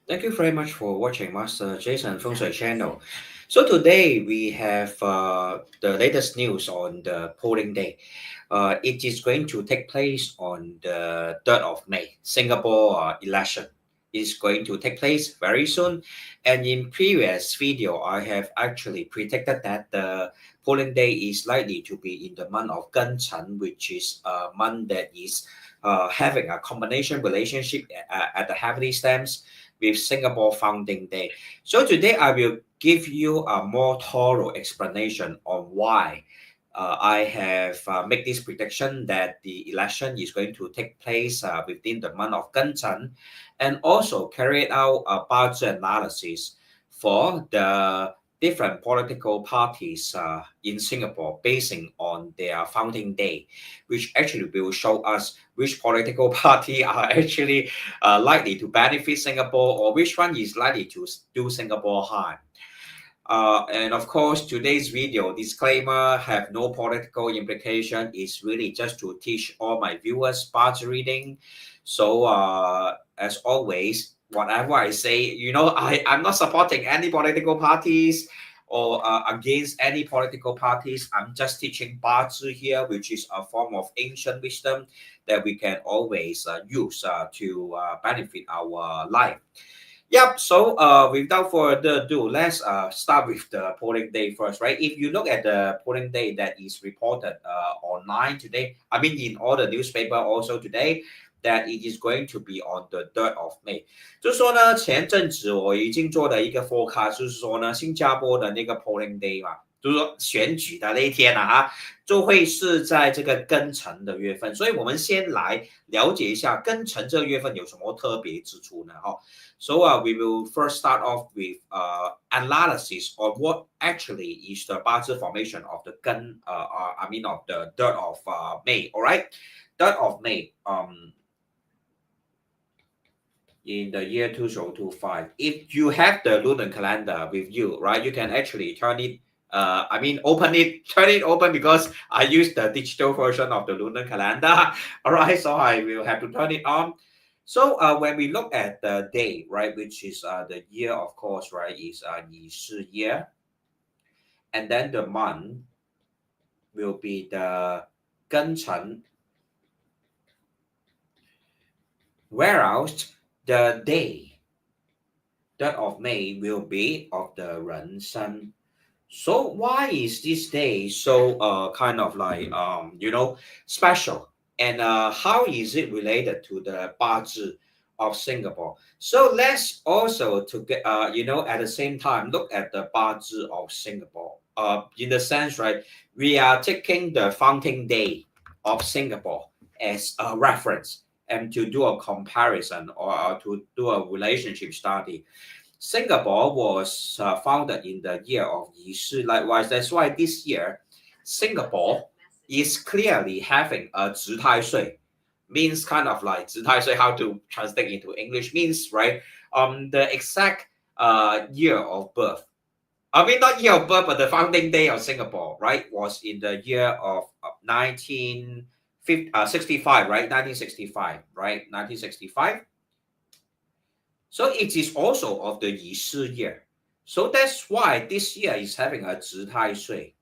Thank you very much for watching Master Jason Feng Shui channel. So today we have the latest news on the polling day. It is going to take place on the 3rd of May. Singapore election is going to take place very soon. And in previous video, I have actually predicted that the polling day is likely to be in the month of Gen Chen, which is a month that is having a combination relationship at the heavenly stems with Singapore Founding Day. So today I will give you a more thorough explanation on why I have made this prediction that the election is going to take place within the month of Gen Chen, and also carried out a BaZi analysis for the different political parties in Singapore basing on their founding day, which actually will show us which political party are actually likely to benefit Singapore or which one is likely to do Singapore harm. And of course, today's video disclaimer have no political implication. It's really just to teach all my viewers BaZi reading. So as always, whatever I say, I'm not supporting any political parties or against any political parties. I'm just teaching BaZi here, which is a form of ancient wisdom that we can always use to benefit our life. Yep. So without further ado, let's start with the polling day first, right? If you look at the polling day that is reported online today, I mean in all the newspaper also today, that it is going to be on the 3rd of May。就是说呢，前阵子我已经做了一个 forecast，就是说呢，新加坡的那个 polling day 嘛，就是说选举的那一天啊，就会是在这个庚辰的月份。所以我们先来了解一下庚辰这个月份有什么特别之处呢？So we will first start off with analysis of what actually is the BaZi formation of the of the 3rd of May. All right, 3rd of May. In the year 2025, if you have the lunar calendar with you, right, you can actually turn it. Turn it open because I use the digital version of the lunar calendar. All right, so I will have to turn it on. So when we look at the day, right, which is the year, of course, right, is Yi Shi year, and then the month will be the Gen Chen, whereas the day, 3rd of May, will be of the Ren Shen. So why is this day so kind of like special? And how is it related to the BaZi of Singapore? So let's also at the same time look at the BaZi of Singapore. In the sense, right, we are taking the founding day of Singapore as a reference and to do a comparison or to do a relationship study. Singapore was founded in the year of Yi Shi. Likewise, that's why this year Singapore is clearly having a 值太岁, means kind of like 值太岁, how to translate into English means, right, the exact year of birth. I mean, not year of birth, but the founding day of Singapore, right, was in the year of 1965, right, 1965, right, 1965. So it is also of the Yi Shi year. So that's why this year is having a 值太岁.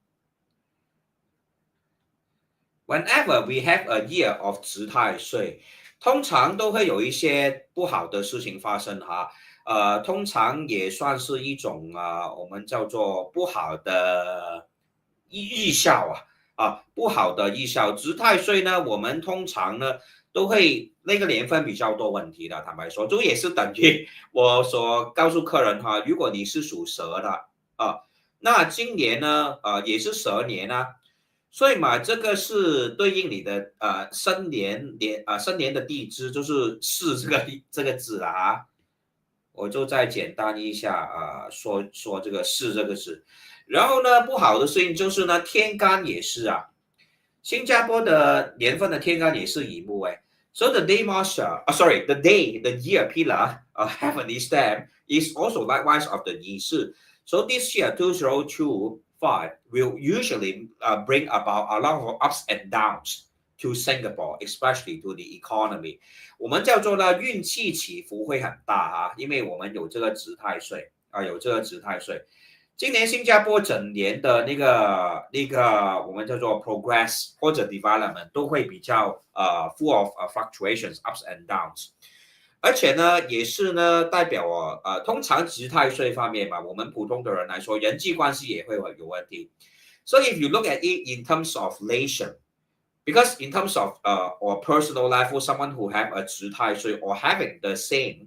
Whenever we have a year of 值太岁, 通常都会有一些不好的事情发生哈。通常也算是一种我们叫做不好的预兆不好的预兆。值太岁呢，我们通常呢都会那个年份比较多问题的，坦白说，这也是等于我所告诉客人哈，如果你是属蛇的那今年呢也是蛇年啊。所以嘛，这个是对应你的生年的地支，就是巳这个字啦我就再简单一下说这个巳这个字。然后呢，不好的事情就是呢，天干也是新加坡的年份的天干也是乙木So the day master, the year pillar, heavenly stem is also likewise of the Yi Shi. So this year 2025 will usually bring about a lot of ups and downs to Singapore, especially to the economy. 我们叫做呢运气起伏会很大因为我们有这个值太岁有这个值太岁。今年新加坡整年的那个我们叫做 progress 或者 development 都会比较full of fluctuations, ups and downs。而且呢，也是呢，代表通常值太岁方面嘛，我们普通的人来说，人际关系也会有问题。So if you look at it in terms of relation, because in terms of or personal life for someone who have a 值太岁 or having the same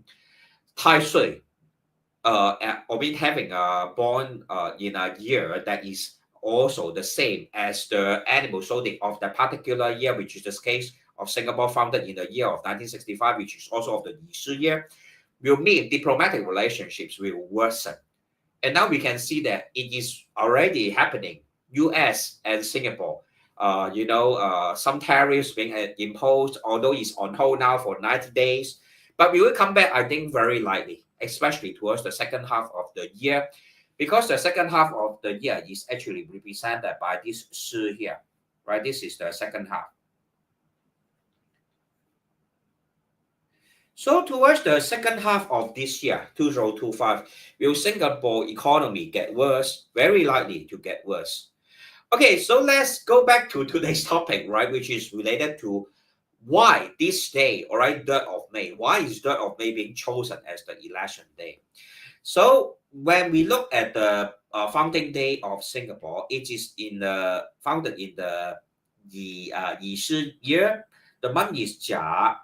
太岁or being having a born in a year that is also the same as the animal zodiac of that particular year, which is the case of Singapore, founded in the year of 1965, which is also of the 乙巳 year, will mean diplomatic relationships will worsen. And now we can see that it is already happening, US and Singapore. Some tariffs being imposed, although it's on hold now for 90 days. But we will come back, I think, very likely, especially towards the second half of the year, because the second half of the year is actually represented by this Shui here, right? This is the second half. So towards the second half of this year, 2025, will Singapore economy get worse? Very likely to get worse. Okay, so let's go back to today's topic, right, which is related to why this day, all right, 3rd of May, why is 3rd of May being chosen as the election day? So when we look at the founding day of Singapore, it is founded in the 乙巳 year. The month is Jia,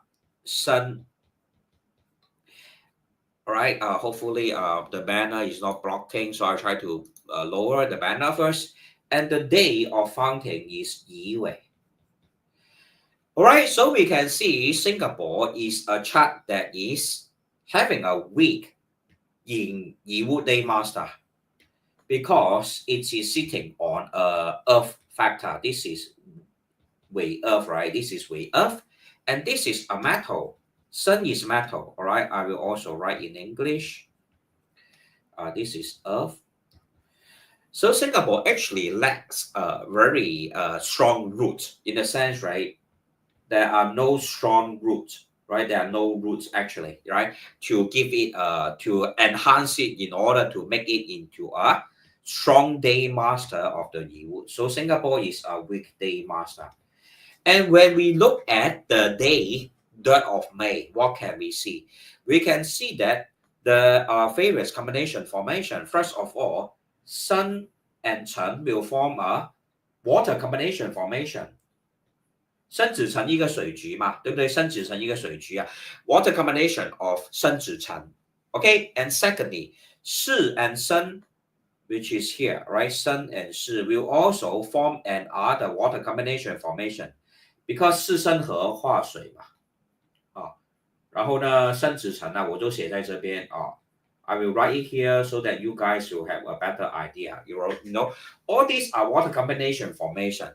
Sun. All right, hopefully the banner is not blocking, so I'll try to lower the banner first. And the day of founding is Yi Wei. All right, so we can see Singapore is a chart that is having a week in Yi Wu Day Master because it is sitting on a Earth factor. This is Wei Earth, right? This is Wei Earth, and this is a metal. Sun is metal, all right? I will also write in English. This is Earth. So Singapore actually lacks a very strong root in the sense, right? There are no strong roots, right? There are no roots actually, right? To give it, to enhance it in order to make it into a strong day master of the Yi Wu. So Singapore is a weak day master. And when we look at the day, 3rd of May, what can we see? We can see that the various combination formation. First of all, Sun and Chen will form a water combination formation. 生子成一个水局嘛，对不对？生子成一个水局啊 ，water combination of 生子成。Okay, and secondly, 巳 and 申, which is here, right? 申 and 巳 will also form another water combination formation, because 巳申合化水嘛。然后呢，生子成呢，我就写在这边I will write it here so that you guys will have a better idea. You know, all these are water combination formation.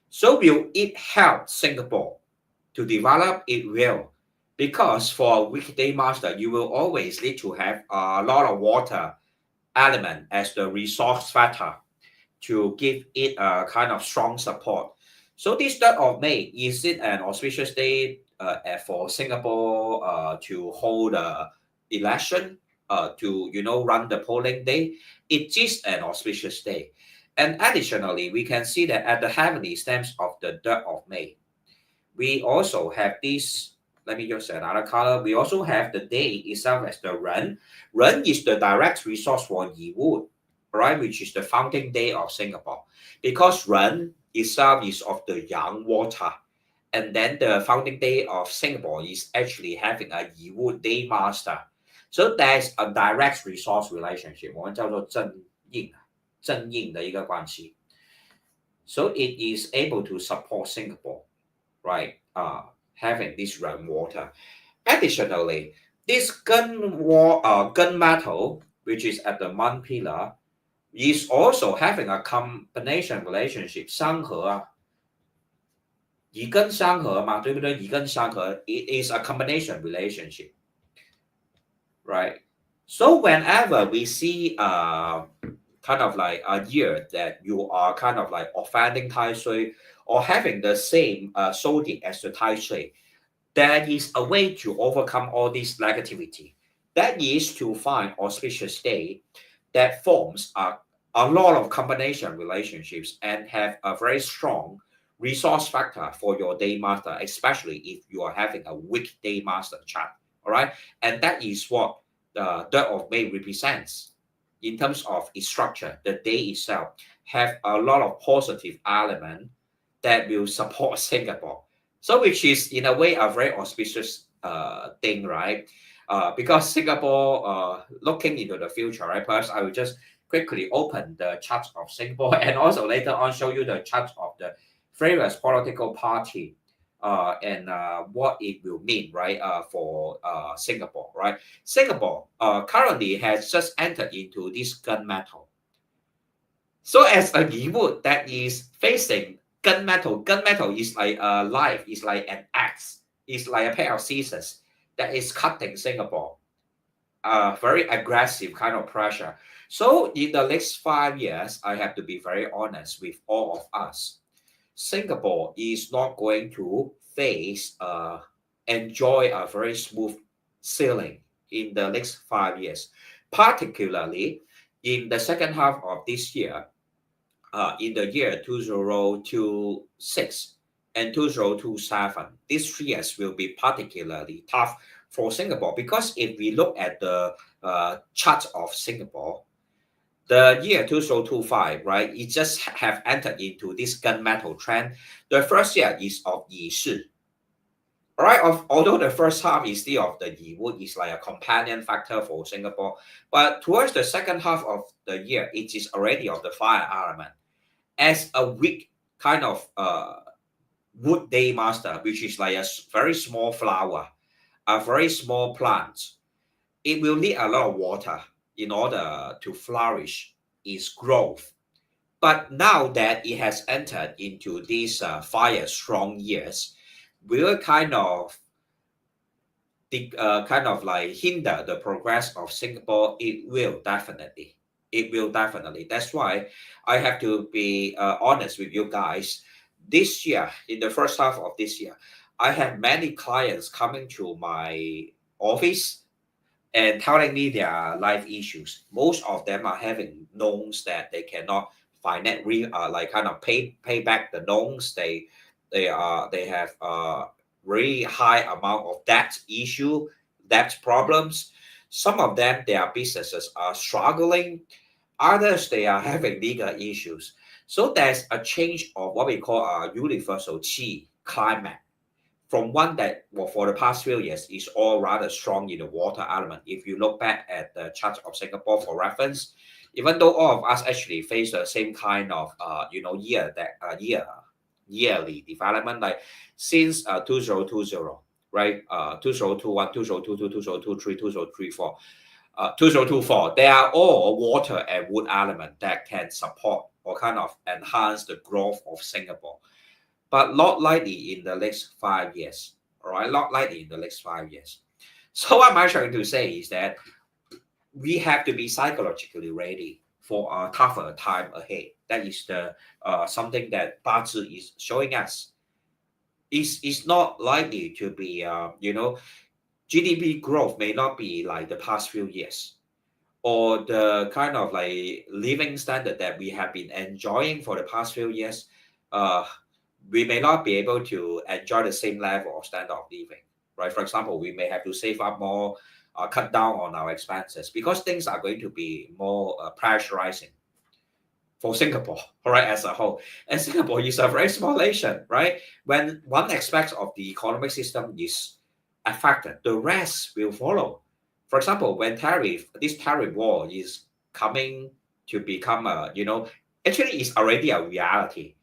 So will it help Singapore to develop? It will, because for a weekday master, you will always need to have a lot of water element as the resource factor to give it a kind of strong support. So this 3rd of May, is it an auspicious day for Singapore to hold an election, to run the polling day? It is an auspicious day. And additionally, we can see that at the heavenly stems of the 3rd of May, we also have this, let me just say another color, we also have the day itself as the Ren. Ren is the direct resource for Yi Wu, right, which is the founding day of Singapore. Because Ren itself is of the Yang water. And then the founding day of Singapore is actually having a Yi Wu day master. So there's a direct resource relationship. 我们叫做正印的一个关系. So it is able to support Singapore, right? Having this rainwater. Additionally, this gun metal, which is at the month pillar, is also having a combination relationship. 相合乙跟相合嘛，对不对？乙跟相合 it is a combination relationship, right? So whenever we see kind of like a year that you are kind of like offending Tai Sui or having the same zodiac as the Tai Shui, there is a way to overcome all this negativity. That is to find auspicious day that forms a lot of combination relationships and have a very strong resource factor for your day master, especially if you are having a weak day master chart. All right. And that is what the 3rd of May represents in terms of its structure. The day itself have a lot of positive element that will support Singapore. So which is in a way a very auspicious thing, right? Because Singapore looking into the future, right? Perhaps I will just quickly open the charts of Singapore and also later on show you the charts of the various political party and what it will mean, right, for Singapore, right? Singapore currently has just entered into this gunmetal. So as a Yiwu that is facing gunmetal is like a life, is like an axe, is like a pair of scissors that is cutting Singapore. Very aggressive kind of pressure. So in the next 5 years, I have to be very honest with all of us. Singapore is not going to enjoy a very smooth sailing in the next 5 years, particularly in the second half of this year, in the year 2026 and 2027. These 3 years will be particularly tough for Singapore because if we look at the chart of Singapore, the year 2025, right, it just have entered into this gunmetal trend. The first year is of Yi Shi. All right, although the first half is still of the Yi Wu, is like a companion factor for Singapore, but towards the second half of the year, it is already of the fire element. As a weak kind of wood day master, which is like a very small flower, a very small plant, it will need a lot of water in order to flourish its growth. But now that it has entered into these fire strong years, will kind of like hinder the progress of Singapore. It will definitely. That's why I have to be honest with you guys. This year, in the first half of this year, I have many clients coming to my office and telling me their life issues. Most of them are having loans that they cannot finance, like kind of pay back the loans. They have really high amount of debt problems. Some of them, their businesses are struggling. Others, they are having legal issues. So there's a change of what we call a universal qi climate, from one that for the past few years is all rather strong in the water element. If you look back at the chart of Singapore for reference, even though all of us actually face the same kind of yearly development, like since 2020, right, 2021, 2022, 2023, 2024, 2024, they are all water and wood element that can support or kind of enhance the growth of Singapore, but not likely in the next 5 years. All right, not likely in the next 5 years. So what am I trying to say is that we have to be psychologically ready for a tougher time ahead. That is the something that BaZi is showing us. Is not likely to be GDP growth may not be like the past few years, or the kind of like living standard that we have been enjoying for the past few years. We may not be able to enjoy the same level of standard of living, right? For example, we may have to save up more, cut down on our expenses because things are going to be more pressurizing for Singapore, right, as a whole. And Singapore is a very small nation, right? When one aspect of the economic system is affected, the rest will follow. For example, when this tariff war is coming to become actually it's already a reality.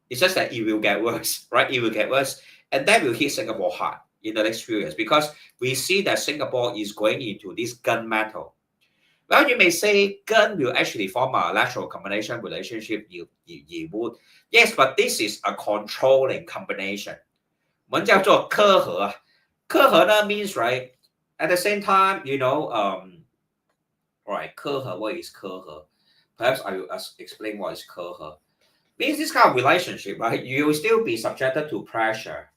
It's just that it will get worse, right? It will get worse. And that will hit Singapore hard in the next few years because we see that Singapore is going into this gunmetal. Well, you may say gun will actually form a lateral combination relationship. You would. Yes, but this is a controlling combination. 我们叫做科合。科合呢 means, right, at the same time, all right, 科合, what is 科合? Perhaps I will explain what is 科合. Means this kind of relationship, right? You will still be subjected to pressure.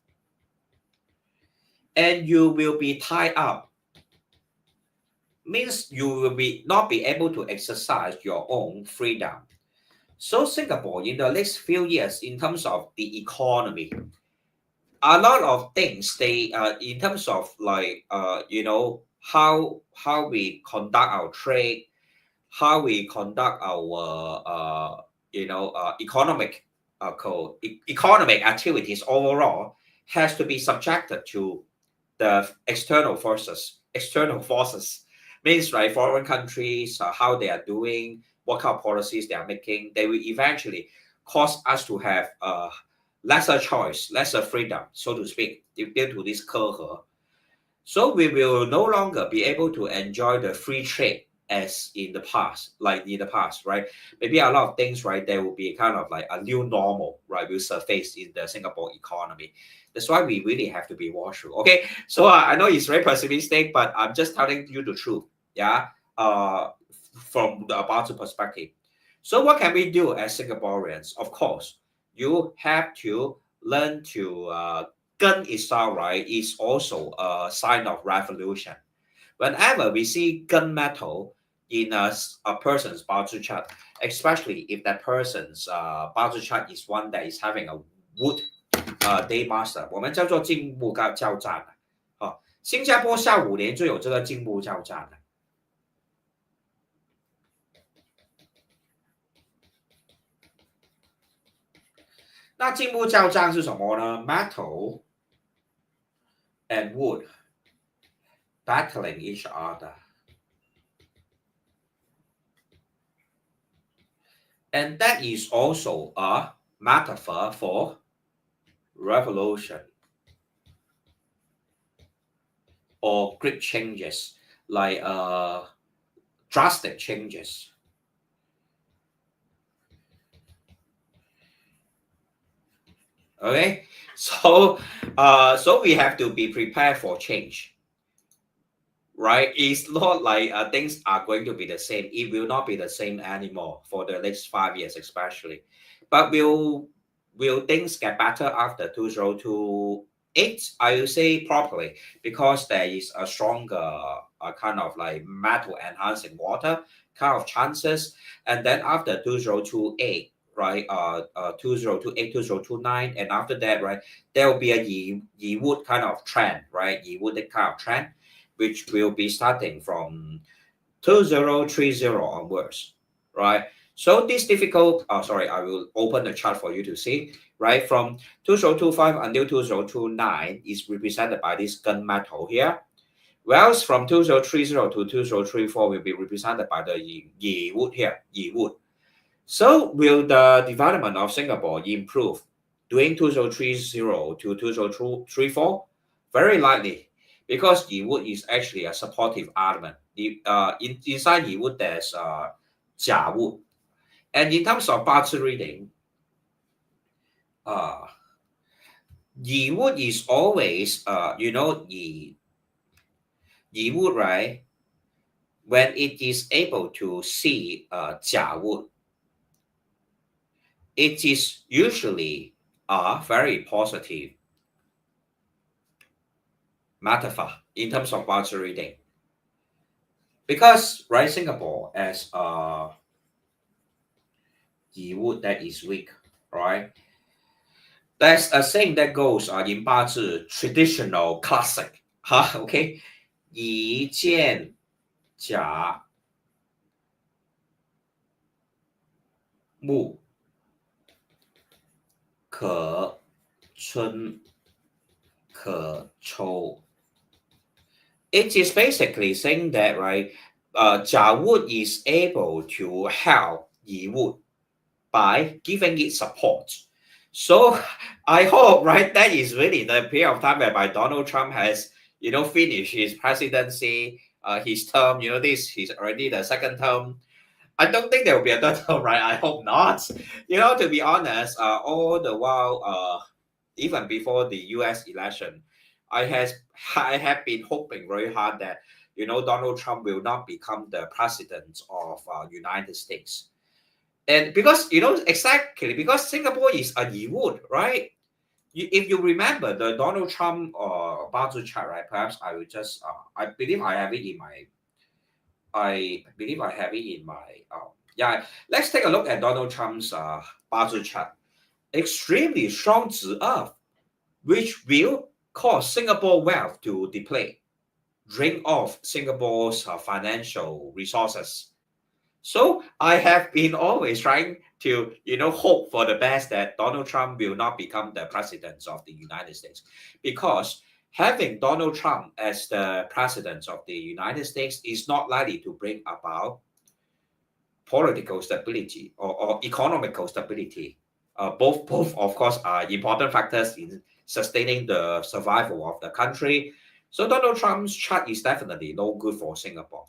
And you will be tied up. Means you will not be able to exercise your own freedom. So Singapore in the next few years, in terms of the economy, a lot of things they in terms of like how we conduct our trade, how we conduct our economic economic activities overall has to be subjected to the external forces. External forces means right, foreign countries, how they are doing, what kind of policies they are making. They will eventually cause us to have lesser choice, lesser freedom, so to speak, due to this curve. So we will no longer be able to enjoy the free trade as in the past, like in the past, right? Maybe a lot of things, right? There will be kind of like a new normal, right? Will surface in the Singapore economy. That's why we really have to be watchful. Okay, so I know it's very pessimistic, but I'm just telling you the truth. Yeah, from the BaZi perspective. So what can we do as Singaporeans? Of course, you have to learn to gun itself, right, is also a sign of revolution. Whenever we see gunmetal in a person's BaZi chart, especially if that person's BaZi chart is one that is having a wood day master， 我们叫做金木交战新加坡下5年就有这个金木交战了。那金木交战是什么呢 ？Metal and wood battling each other. And that is also a metaphor for revolution or great changes, like drastic changes. Okay, so we have to be prepared for change, right? It's not like things are going to be the same. It will not be the same anymore for the next 5 years, especially. But will things get better after 2028? I will say properly, because there is a stronger kind of like metal enhancing water kind of chances, and then after 2028. Right, 2028, 2029, and after that, right, there will be a Yi Wood kind of trend, right? Yi Wood kind of trend, which will be starting from 2030 onwards, right? So this difficult, sorry, I will open the chart for you to see, right? From 2025 until 2029 is represented by this gunmetal here. Whereas from 2030 to 2034 will be represented by the Yi Wood here, Yi Wood. So will the development of Singapore improve during 2030 to 2034? Very likely, because Yi Wood is actually a supportive element. Inside Yi Wood there's Jia Wood. And in terms of BaZi reading, Yi Wood is always, Yi Wood, right? When it is able to see Jia Wood, it is usually a very positive metaphor in terms of BaZi reading. Because, right, Singapore as Yi Wood that is weak, right? There's a saying that goes in BaZi traditional classic, okay? 一见甲木可春可秋. It is basically saying that, right, Jia Wood is able to help Yi Wood by giving it support. So I hope, right, that is really the period of time whereby Donald Trump has, finished his presidency, his term, this is already the second term. I don't think there will be a third term, right? I hope not. To be honest, all the while, even before the US election, I have been hoping very hard that, Donald Trump will not become the president of United States. And because, exactly, because Singapore is a yiwud, right? If you remember the Donald Trump BaZi chart, right? Perhaps I will just, I believe I have it in my, yeah. Let's take a look at Donald Trump's BaZi chart. Extremely strong Zi Earth, which will cause Singapore wealth to deplete, drain off Singapore's financial resources. So I have been always trying to, hope for the best that Donald Trump will not become the president of the United States, because having Donald Trump as the president of the United States is not likely to bring about political stability or economical stability. Both, of course, are important factors in sustaining the survival of the country. So Donald Trump's chart is definitely no good for Singapore.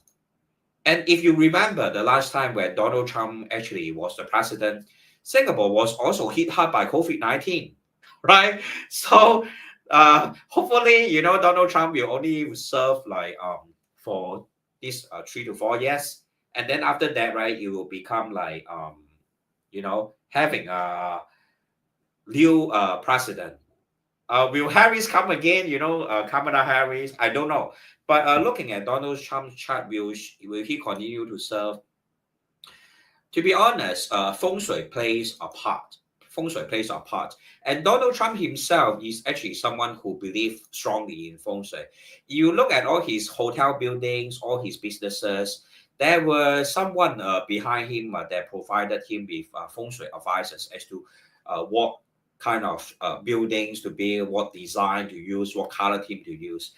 And if you remember the last time when Donald Trump actually was the president, Singapore was also hit hard by COVID-19, right? So hopefully, Donald Trump will only serve like for these 3 to 4 years. And then after that, right, it will become like, having a new president. Will Harris come again? Kamala Harris? I don't know. But looking at Donald Trump's chart, will he continue to serve? To be honest, Feng Shui plays a part. Feng Shui plays a part. And Donald Trump himself is actually someone who believes strongly in Feng Shui. You look at all his hotel buildings, all his businesses, there was someone behind him that provided him with Feng Shui advices as to what kind of buildings to build, what design to use, what color theme to use.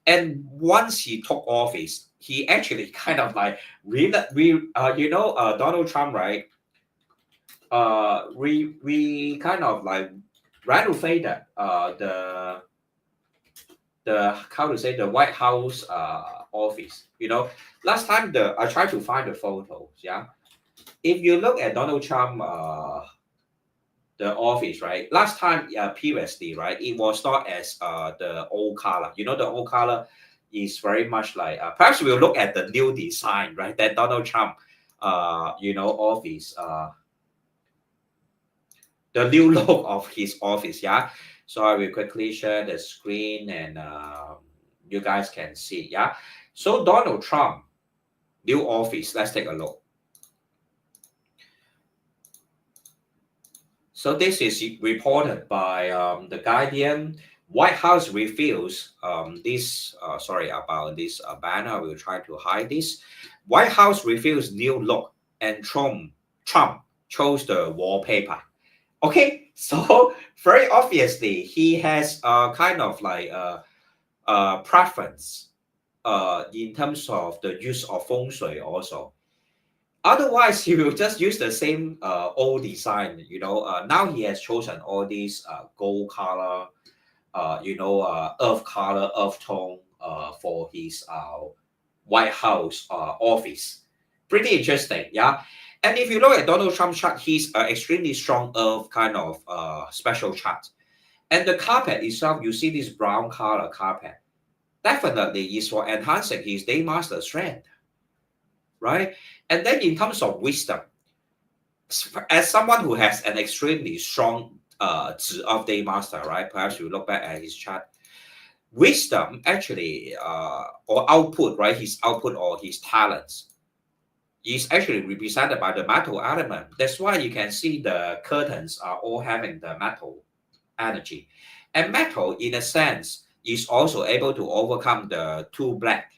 And once he took office, he actually kind of like Donald Trump, right? We kind of like renovated the how to say the White House office. Last time I tried to find the photos. Yeah, if you look at Donald Trump the office, right? Last time, previously, right, it was not as the old color. The old color is very much like perhaps we'll look at the new design, right? That Donald Trump, office, the new look of his office. Yeah. So I will quickly share the screen and you guys can see. Yeah. So Donald Trump, new office. Let's take a look. So this is reported by the Guardian. White House reveals this. Sorry about this banner. We'll try to hide this. White House reveals new look, and Trump chose the wallpaper. Okay, so very obviously he has kind of like a preference in terms of the use of feng shui also. Otherwise, he will just use the same old design. Now he has chosen all these gold color, earth color, earth tone for his White House office. Pretty interesting, yeah. And if you look at Donald Trump's chart, he's an extremely strong earth kind of special chart. And the carpet itself, you see this brown color carpet, definitely is for enhancing his day master strength, right? And then in terms of wisdom, as someone who has an extremely strong Zi of day master, right? Perhaps you look back at his chart. Wisdom actually, or output, right? His output or his talents is actually represented by the metal element. That's why you can see the curtains are all having the metal energy. And metal, in a sense, is also able to overcome the two black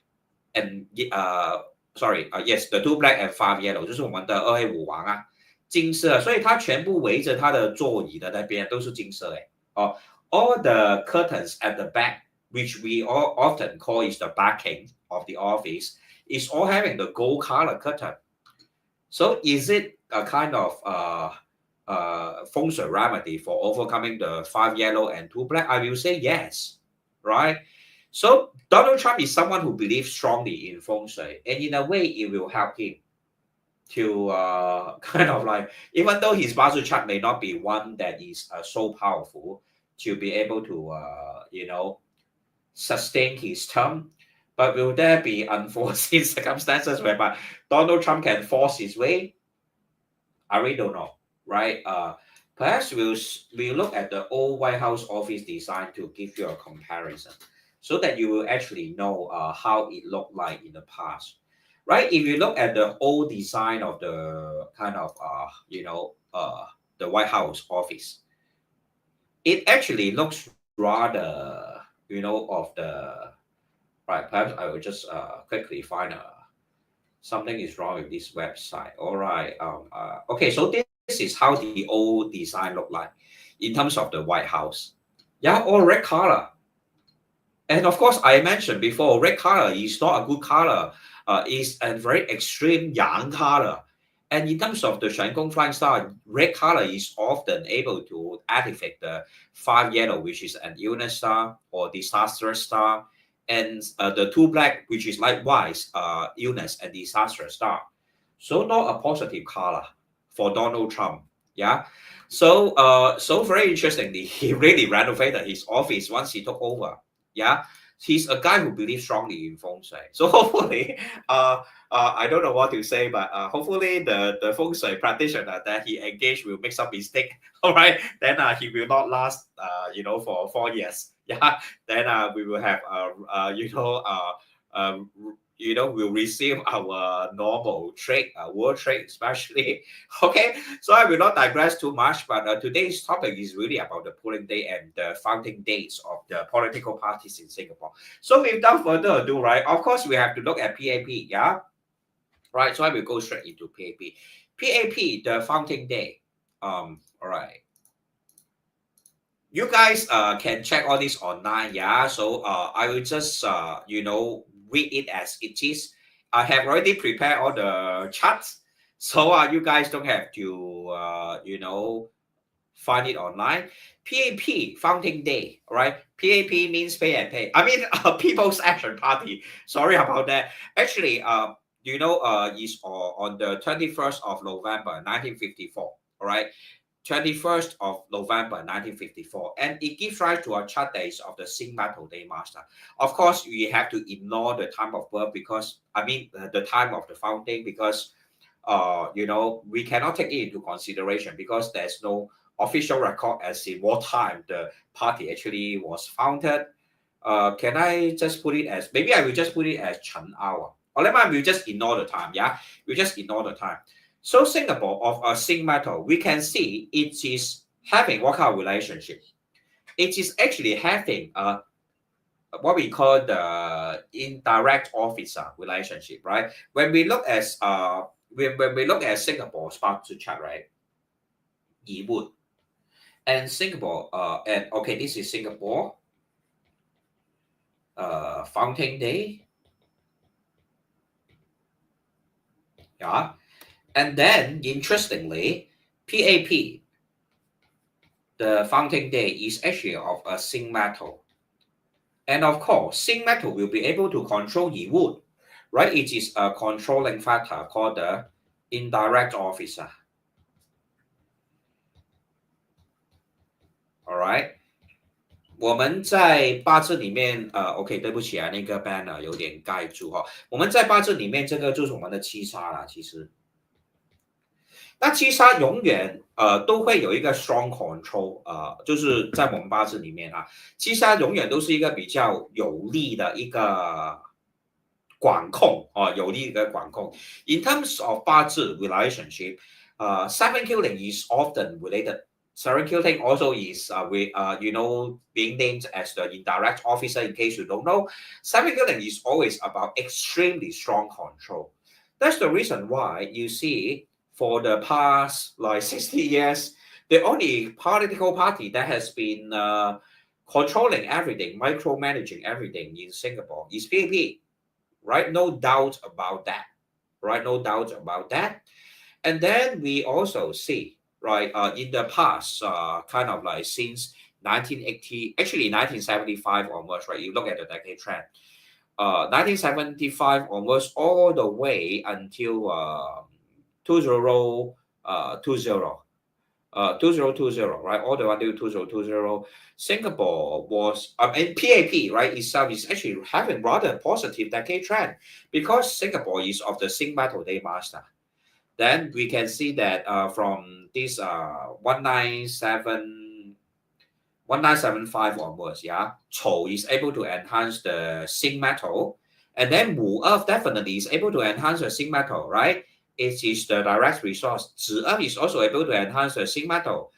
and yes, the two black and five yellow，就是我们的二黑五黄啊，金色，所以它全部围着它的座椅的那边都是金色诶。哦，all the curtains at the back, which we all often call is the backing of the office, is all having the gold color curtain. So is it a kind of feng shui remedy for overcoming the five yellow and two black? I will say yes, right? So Donald Trump is someone who believes strongly in feng shui, and in a way, it will help him to kind of like, even though his BaZi chart may not be one that is so powerful to be able to, sustain his term, but will there be unforeseen circumstances whereby Donald Trump can force his way? I really don't know, right? Perhaps we'll look at the old White House office design to give you a comparison, so that you will actually know how it looked like in the past, right? If you look at the old design of the kind of the White House office, it actually looks rather of the right. Perhaps I will just quickly find something is wrong with this website. All right. Okay, so this is how the old design look like in terms of the White House. Yeah, all red color. And of course, I mentioned before, red color is not a good color. It's a very extreme yang color. And in terms of the Shen Gong flying star, red color is often able to activate the 5 yellow, which is an illness star or disastrous star, and the 2 black, which is likewise illness and disastrous star. So not a positive color for Donald Trump. Yeah. So very interestingly, he really renovated his office once he took over. Yeah, he's a guy who believes strongly in Feng Shui. So hopefully, I don't know what to say, but hopefully the Feng Shui practitioner that he engaged will make some mistake. All right, then he will not last, for 4 years. Yeah, then we will have, we'll resume our normal trade, world trade, especially. Okay, so I will not digress too much, but today's topic is really about the polling day and the founding dates of the political parties in Singapore. So without further ado, right, of course, we have to look at PAP, yeah? Right, so I will go straight into PAP. PAP, the founding day. All right. You guys can check all this online, yeah? So I will just, read it as it is. I have already prepared all the charts, so you guys don't have to, find it online. PAP, Founding Day, right? PAP means pay and pay. I mean, People's Action Party. Sorry about that. Actually, is on the 21st of November, 1954, all right? 21st of November 1954, and it gives rise to a chart days of the Sing Metal Day Master. Of course, we have to ignore the time of birth because, the time of the founding, because, we cannot take it into consideration because there's no official record as in what time the party actually was founded. Can I just put it as, maybe I will just put it as Chen hour. Or we'll just ignore the time, yeah? We'll just ignore the time. So Singapore of a Sing metal, we can see it is having what kind of relationship? It is actually having what we call the indirect officer relationship, right? When we look at when we look at Singapore's part to chart, right? Yi Wood. And Singapore, and okay, this is Singapore founding day. Yeah. And then, interestingly, PAP, the founding day, is actually of a Sing metal. And of course, Sing metal will be able to control Yi Wood, right? It is a controlling factor called the indirect officer. All right. 我们在八字里面，OK， 对不起啊，那个 banner 有点盖住哈。我们在八字里面，这个就是我们的七杀啦，其实。那七杀永远都会有一个 strong control，就是在我们八字里面啊，七杀永远都是一个比较有力的一个管控有力的管控。In terms of 八字 relationship, seven killing is often related. Seven killing also is being named as the indirect officer. In case you don't know, seven killing is always about extremely strong control. That's the reason why you see. For the past 60 years, the only political party that has been controlling everything, micromanaging everything in Singapore is PAP, right? No doubt about that, right? No doubt about that. And then we also see, right, in the past, kind of like since 1980, actually 1975 onwards, right? You look at the decade trend. 1975 onwards all the way until 2020, 2020, right? All the way until 2020, Singapore was, and PAP, right, itself is actually having rather positive decade trend because Singapore is of the Sing Metal Day Master. then we can see that from this 1975 onwards, yeah, Chou is able to enhance the Xing metal, and then Wu Earth definitely is able to enhance the Xing metal, right? It is the direct resource. Zi Earth is also able to enhance the Xing metal.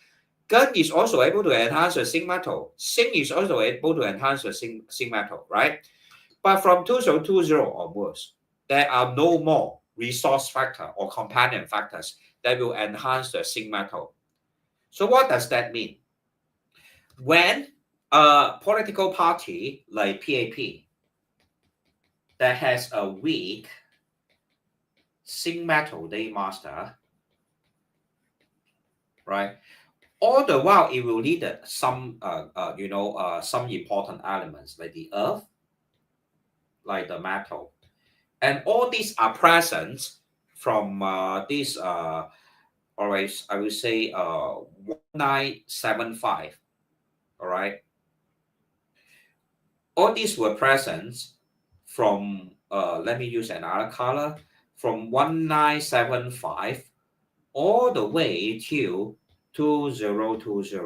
Gen is also able to enhance the Xing metal. Xing is also able to enhance the Xing metal, right? But from 2020 onwards, there are no more resource factor or companion factors that will enhance the Xing metal. So what does that mean? When a political party like PAP that has a weak Xing metal day master, right? All the while it will need some some important elements like the earth, like the metal, and all these are present from this always I will say 1975. All right, all these were present from let me use another color, from 1975 all the way till 2020.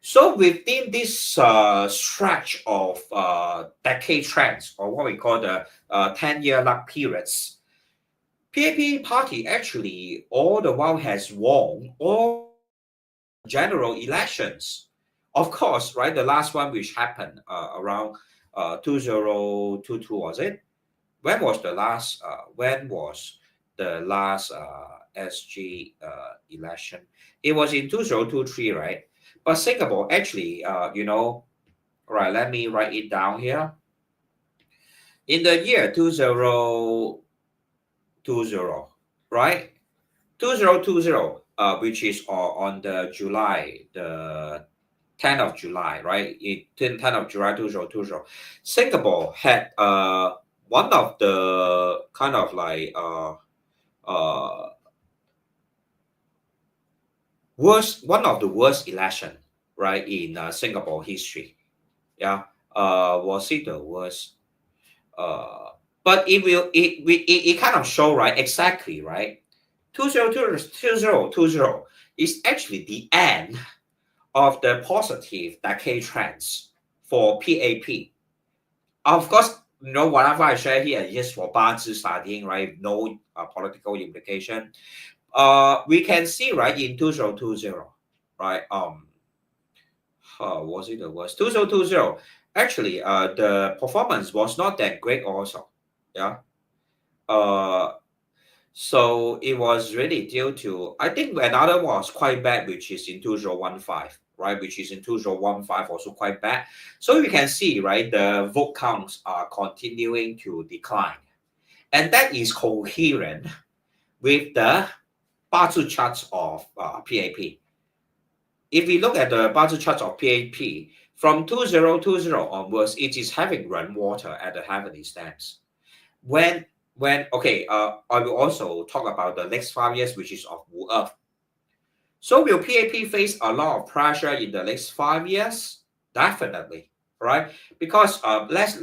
So within this stretch of decade trends, or what we call the 10-year luck periods, PAP party actually all the while has won all general elections. Of course, right, the last one which happened around 2022, was it? When was the last SG election? It was in 2023, right? But Singapore actually, right, let me write it down here. In the year 2020, right? 2020, which is on the July, the 10th of July, right? 10th of July 2020, Singapore had one of the kind of like one of the worst election, right, in Singapore history. Yeah, was it the worst? But it kind of show, right, exactly, right. 2020 is actually the end of the positive decade trends for PAP. Of course, whatever I share here is just for BaZi studying, right? No political implication. We can see, right, in 2020, right? Was it the worst? 2020, actually, the performance was not that great also. Yeah. So it was really due to, I think another was quite bad, which is in 2015, right? Which is in 2015 also quite bad. So you can see, right, the vote counts are continuing to decline. And that is coherent with the BaZi charts of PAP. If we look at the BaZi charts of PAP, from 2020 onwards, it is having run water at the heavenly stems. I will also talk about the next 5 years, which is of Wu Earth. So will PAP face a lot of pressure in the next 5 years? Definitely, right? Because let's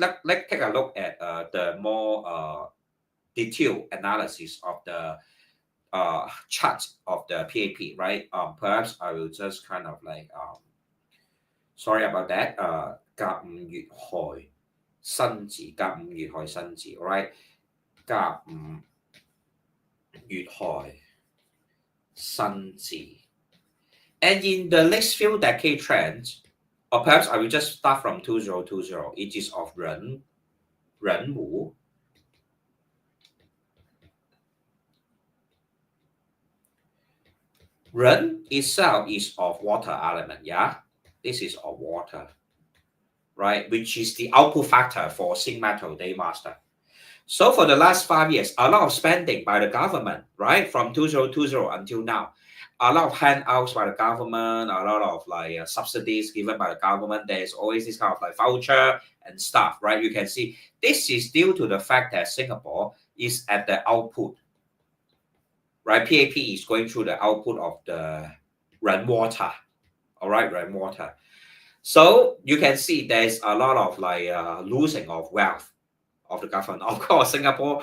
take a look at the more detailed analysis of the charts of the PAP, right? Perhaps I will just kind of like sorry about that. 甲午乙亥辛字，甲午乙亥辛字 right? 甲午乙亥辛字。And in the next few decade trends, or perhaps I will just start from 2020. It is of 壬午。Ren itself is of water element, yeah? This is of water, right? Which is the output factor for Xing metal day master. So for the last 5 years, a lot of spending by the government, right? From 2020 until now. A lot of handouts by the government, a lot of like subsidies given by the government. There's always this kind of like voucher and stuff, right? You can see this is due to the fact that Singapore is at the output, right? PAP is going through the output of the rainwater, all right, rainwater. So you can see there's a lot of like losing of wealth of the government. Of course, Singapore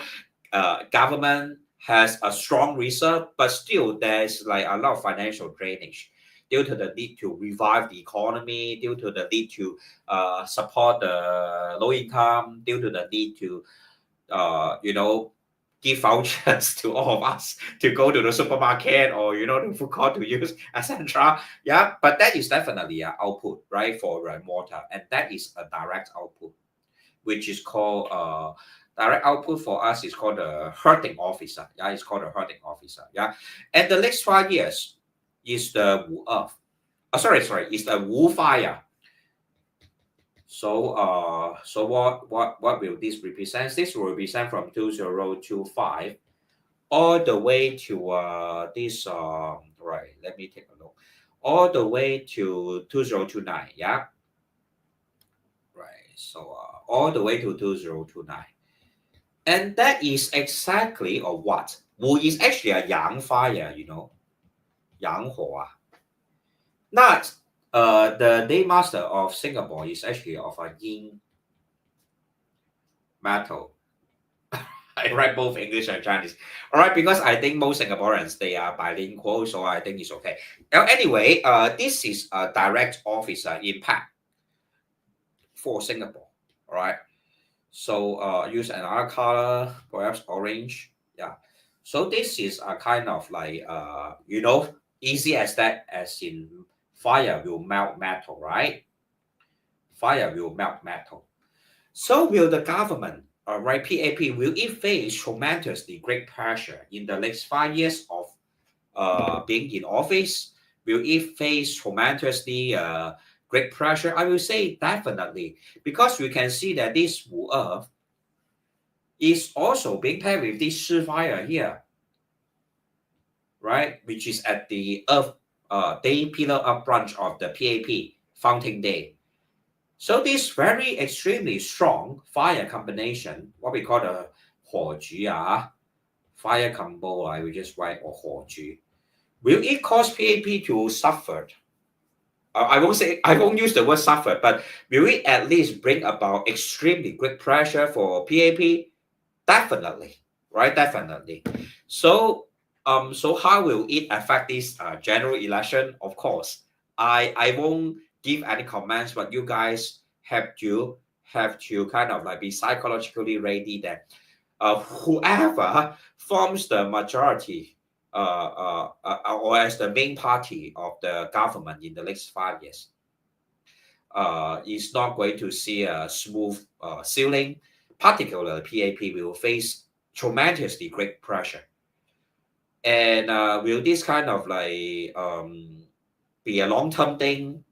government has a strong reserve, but still there's like a lot of financial drainage due to the need to revive the economy, due to the need to support the low income, due to the need to give vouchers to all of us to go to the supermarket or the food court to use, etc. Yeah, but that is definitely an output, right, for rainwater, and that is a direct output, which is called direct output for us is called the herding officer. Yeah, it's called a herding officer. Yeah, and the next 5 years is the Wu Earth. Sorry, is the Wu fire. So what will this represent? This will represent from 2025 all the way to this right. Let me take a look. All the way to 2029. Yeah. Right. So all the way to 2029. And that is exactly or what? Wu is actually a yang fire, yang hua. Not the day master of Singapore is actually of a yin metal. I write both English and Chinese. All right, because I think most Singaporeans they are bilingual, so I think it's okay. Now, anyway, this is a direct officer impact for Singapore. All right. So use another color, perhaps orange. Yeah. So this is a kind of like easy as that, as in fire will melt metal, right? Fire will melt metal. So will the government, right, PAP, will it face tremendously great pressure in the next 5 years of being in office? Will it face tremendously great pressure? I will say definitely, because we can see that this Wu Earth is also being paired with this Shi fire here, right, which is at the Earth day pillar up branch of the PAP fountain day. So this very extremely strong fire combination, what we call the 火局, fire combo, I will just write or 火局. Will it cause PAP to suffer? I won't use the word suffer, but will it at least bring about extremely great pressure for PAP? Definitely, right? Definitely. So how will it affect this general election? Of course, I won't give any comments, but you guys have to kind of like be psychologically ready that whoever forms the majority or as the main party of the government in the next 5 years is not going to see a smooth sailing. Particularly, PAP will face tremendously great pressure. And will this kind of like be a long-term thing?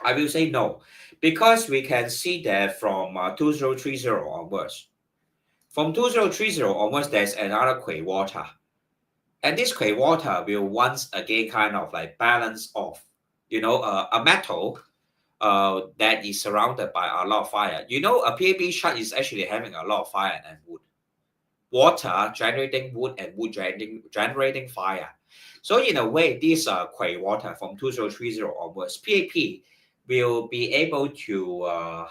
I will say no, because we can see that from 2030 onwards. From 2030 onwards, there's another Kui water. And this Kui water will once again kind of like balance off, a metal that is surrounded by a lot of fire. A PAP chart is actually having a lot of fire and wood. Water generating wood and wood generating fire. So in a way, this Kui water from 2030 onwards, PAP will be able to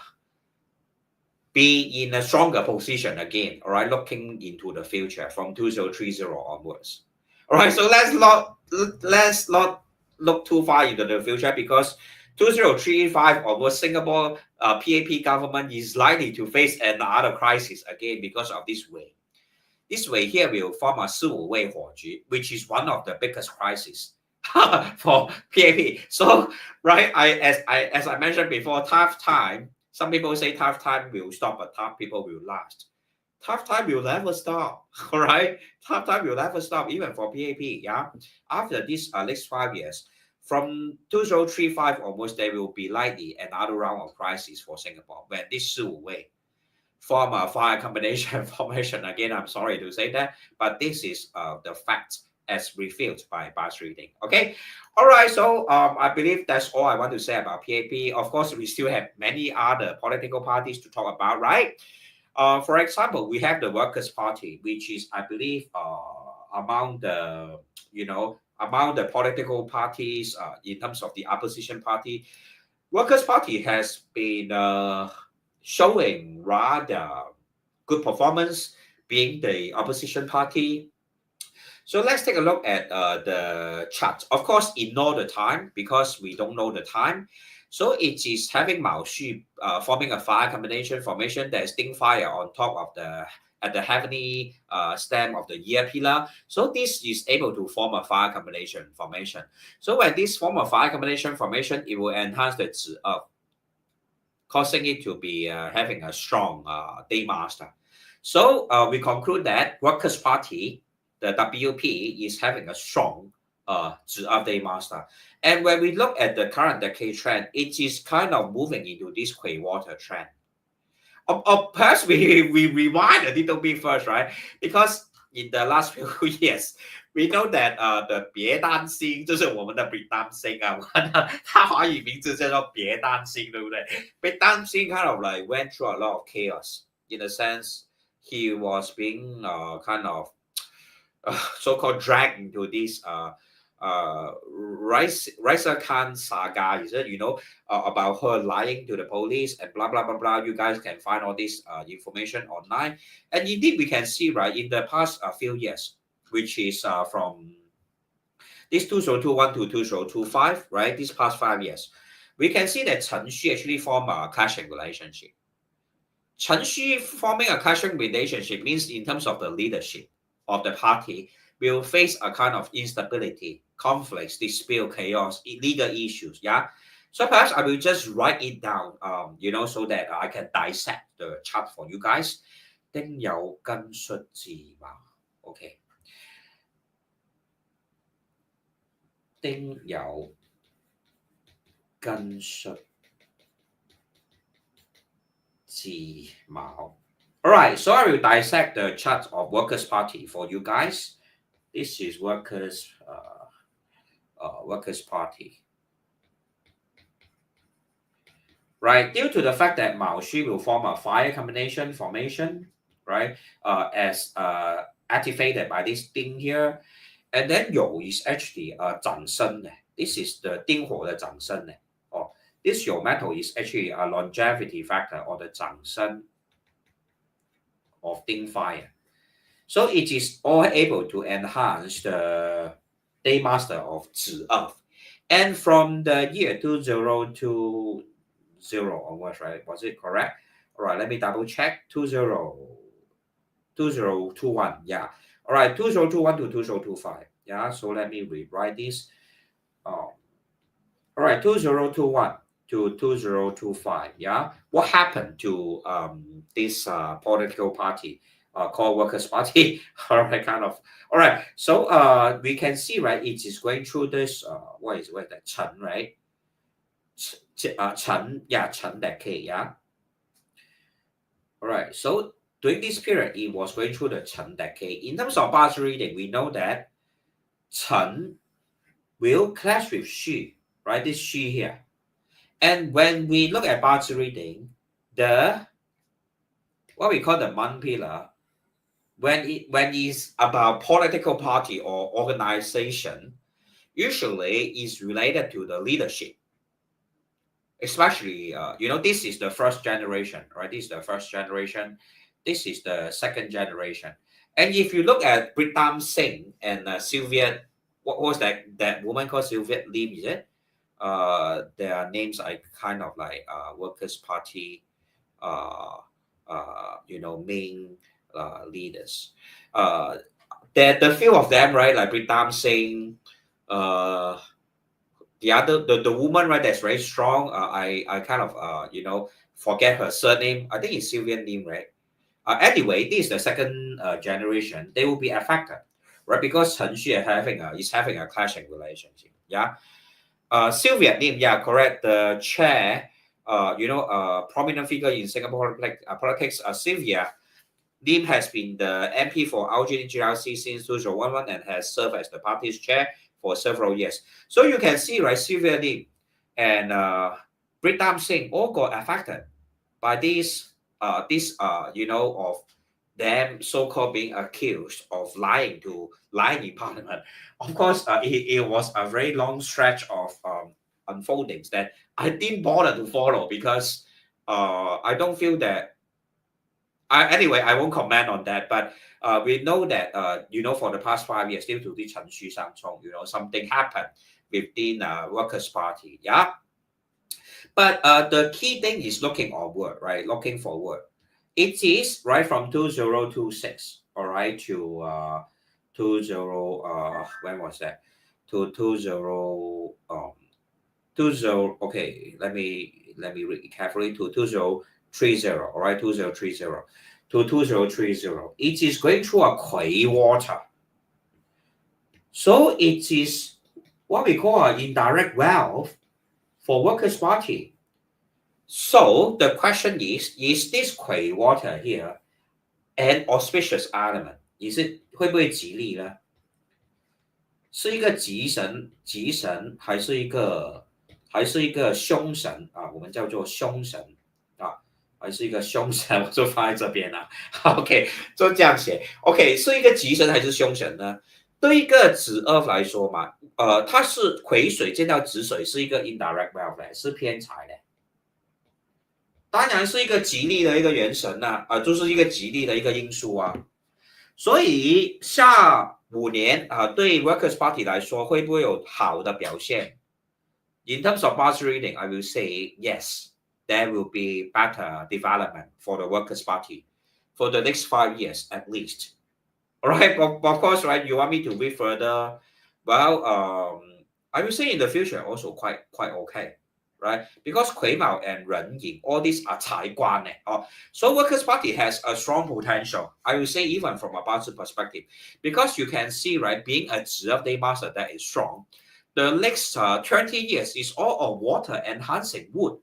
be in a stronger position again, all right, looking into the future from 2030 onwards. All right, so let's not look too far into the future, because 2035 onwards, Singapore PAP government is likely to face another crisis again because of this way. This way here will form a 四五位火局, which is one of the biggest crises for PAP. So, right, as I mentioned before, tough time. Some people say tough time will stop, but tough people will last. Tough time will never stop. All right, tough time will never stop, even for PAP. Yeah, after this next 5 years, from 2035 onwards, there will be likely another round of crisis for Singapore when this 四五位form a fire combination formation. Again, I'm sorry to say that, but this is the fact as revealed by BaZi reading. Okay, all right. So I believe that's all I want to say about PAP. Of course, we still have many other political parties to talk about, right? For example, we have the Workers' Party, which is, I believe, among the political parties in terms of the opposition party. Workers' Party has been showing rather good performance, being the opposition party. So let's take a look at the chart. Of course, ignore the time because we don't know the time. So it is having Mao Shui forming a fire combination formation that is Ding fire on top of the at the heavenly stem of the year pillar. So this is able to form a fire combination formation. So when this form a fire combination formation, it will enhance the Zi, causing it to be having a strong day master. So we conclude that Workers' Party, the WP, is having a strong Zi day master. And when we look at the current decade trend, it is kind of moving into this Quay water trend. Perhaps we rewind a little bit first, right? Because in the last few years, we know that the 别担心就是我们的别担心啊，它华语名字叫做别担心，对不对？别担心 kind of like went through a lot of chaos. In a sense, he was being kind of so-called dragged into this Raisa Khan saga, is it? About her lying to the police and blah blah blah blah. You guys can find all this information online, and indeed we can see right in the past few years, which is from this 2021 to 2025, right? These past 5 years, we can see that Chen Xu actually formed a clashing relationship. Chen Xu forming a clashing relationship means in terms of the leadership of the party will face a kind of instability, conflicts, dispute, chaos, legal issues. Yeah. So perhaps I will just write it down, so that I can dissect the chart for you guys. 丁酉庚戌巳卯 Okay. 丁酉庚戌巳卯 Alright, so I will dissect the chart of Workers' Party for you guys. This is Workers' Party. Right, due to the fact that Mao Shui will form a fire combination formation, right, as activated by this Ding here, and then Yo is actually 长生. This is the 丁火的长生. This Yo metal is actually a longevity factor or the 长生 of Ding fire. So it is all able to enhance the day master of Zi Earth. And from the year 2020 onwards, right? Was it correct? All right, let me double check. 2021, yeah. All right, 2021 to 2025. Yeah, so let me rewrite this. All right, 2021 to 2025. Yeah, what happened to this political party called Workers' Party? All right, kind of. All right, so we can see, right, it is going through this, what is that, Chen, right? Chen, yeah, Chen decade, yeah. All right, so during this period, it was going through the Chen decade. In terms of BaZi reading, we know that Chen will clash with Shui, right? This Shui here. And when we look at BaZi reading, what we call the month pillar, when it's about political party or organization, usually is related to the leadership. Especially, this is the first generation, right? This is the first generation. This is the second generation. And if you look at Pritam Singh and Sylvia, what was that woman called Sylvia Lim, is it? Their names are kind of like Workers' Party, main leaders. The few of them, right? Like Pritam Singh, the woman, right, that's very strong. I kind of forget her surname. I think it's Sylvia Lim, right? Anyway, this is the second generation. They will be affected, right? Because Chen Xu is having a clashing relationship. Yeah. Sylvia Lim, yeah, correct. The chair, prominent figure in Singapore politics. Sylvia Lim has been the MP for GRC since 2011 and has served as the party's chair for several years. So you can see, right, Sylvia Lim and Pritam Singh all got affected by this, of them so-called being accused of lying in parliament. Of course, it was a very long stretch of unfoldings that I didn't bother to follow because I don't feel that anyway, I won't comment on that. But we know that for the past 5 years, due to the 程序上冲, something happened within Workers' Party. Yeah. But the key thing is looking onward, right? Looking forward. It is right from 2026, all right, to 20 when was that? To 20 okay, let me read it carefully, to 2030, all right, 2030 to 2030. It is going through a Kui water. So it is what we call an indirect wealth for Workers' Party. So the question is this Kui water here an auspicious element? Is it 会不会吉利呢？是一个吉神还是一个凶神啊？我们叫做凶神啊，还是一个凶神？我就放在这边了。OK， 就这样写。OK， 是一个吉神还是凶神呢？对一个子2来说嘛，它是癸水见到子水，是一个 indirect wealth， 是偏财的。当然是一个吉利的一个元神呐，就是一个吉利的一个因素啊。所以下5年对 Workers' Party 来说会不会有好的表现 ？In terms of BaZi reading, I will say yes. There will be better development for the Workers' Party for the next 5 years at least. All right, of course, right? You want me to read further? Well, I will say in the future also quite okay, right? Because 癸卯 and 壬寅, all these are 财官. So Workers' Party has a strong potential. I will say even from a BaZi perspective, because you can see, right, being a 12 day master that is strong. The next 20 years is all of water enhancing wood.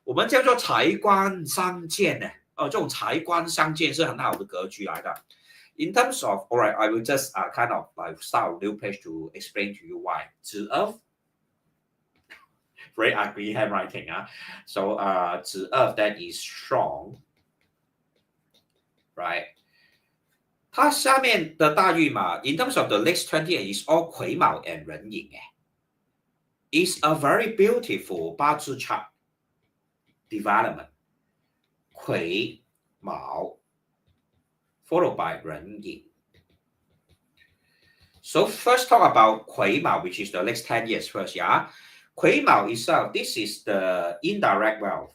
我们叫做财官相见呢，这种财官相见是很好的格局来的。In terms of, all right, I will just kind of start a new page to explain to you why. 子2 very ugly handwriting. So 子2 that is strong, right? 它下面的大运嘛 in terms of the next 20 years is all 癸卯 and 壬寅. It's a very beautiful BaZi chart development. 癸卯 followed by 壬寅. So first talk about 癸卯, which is the next 10 years first, yeah? 癸卯 itself, this is the indirect wealth.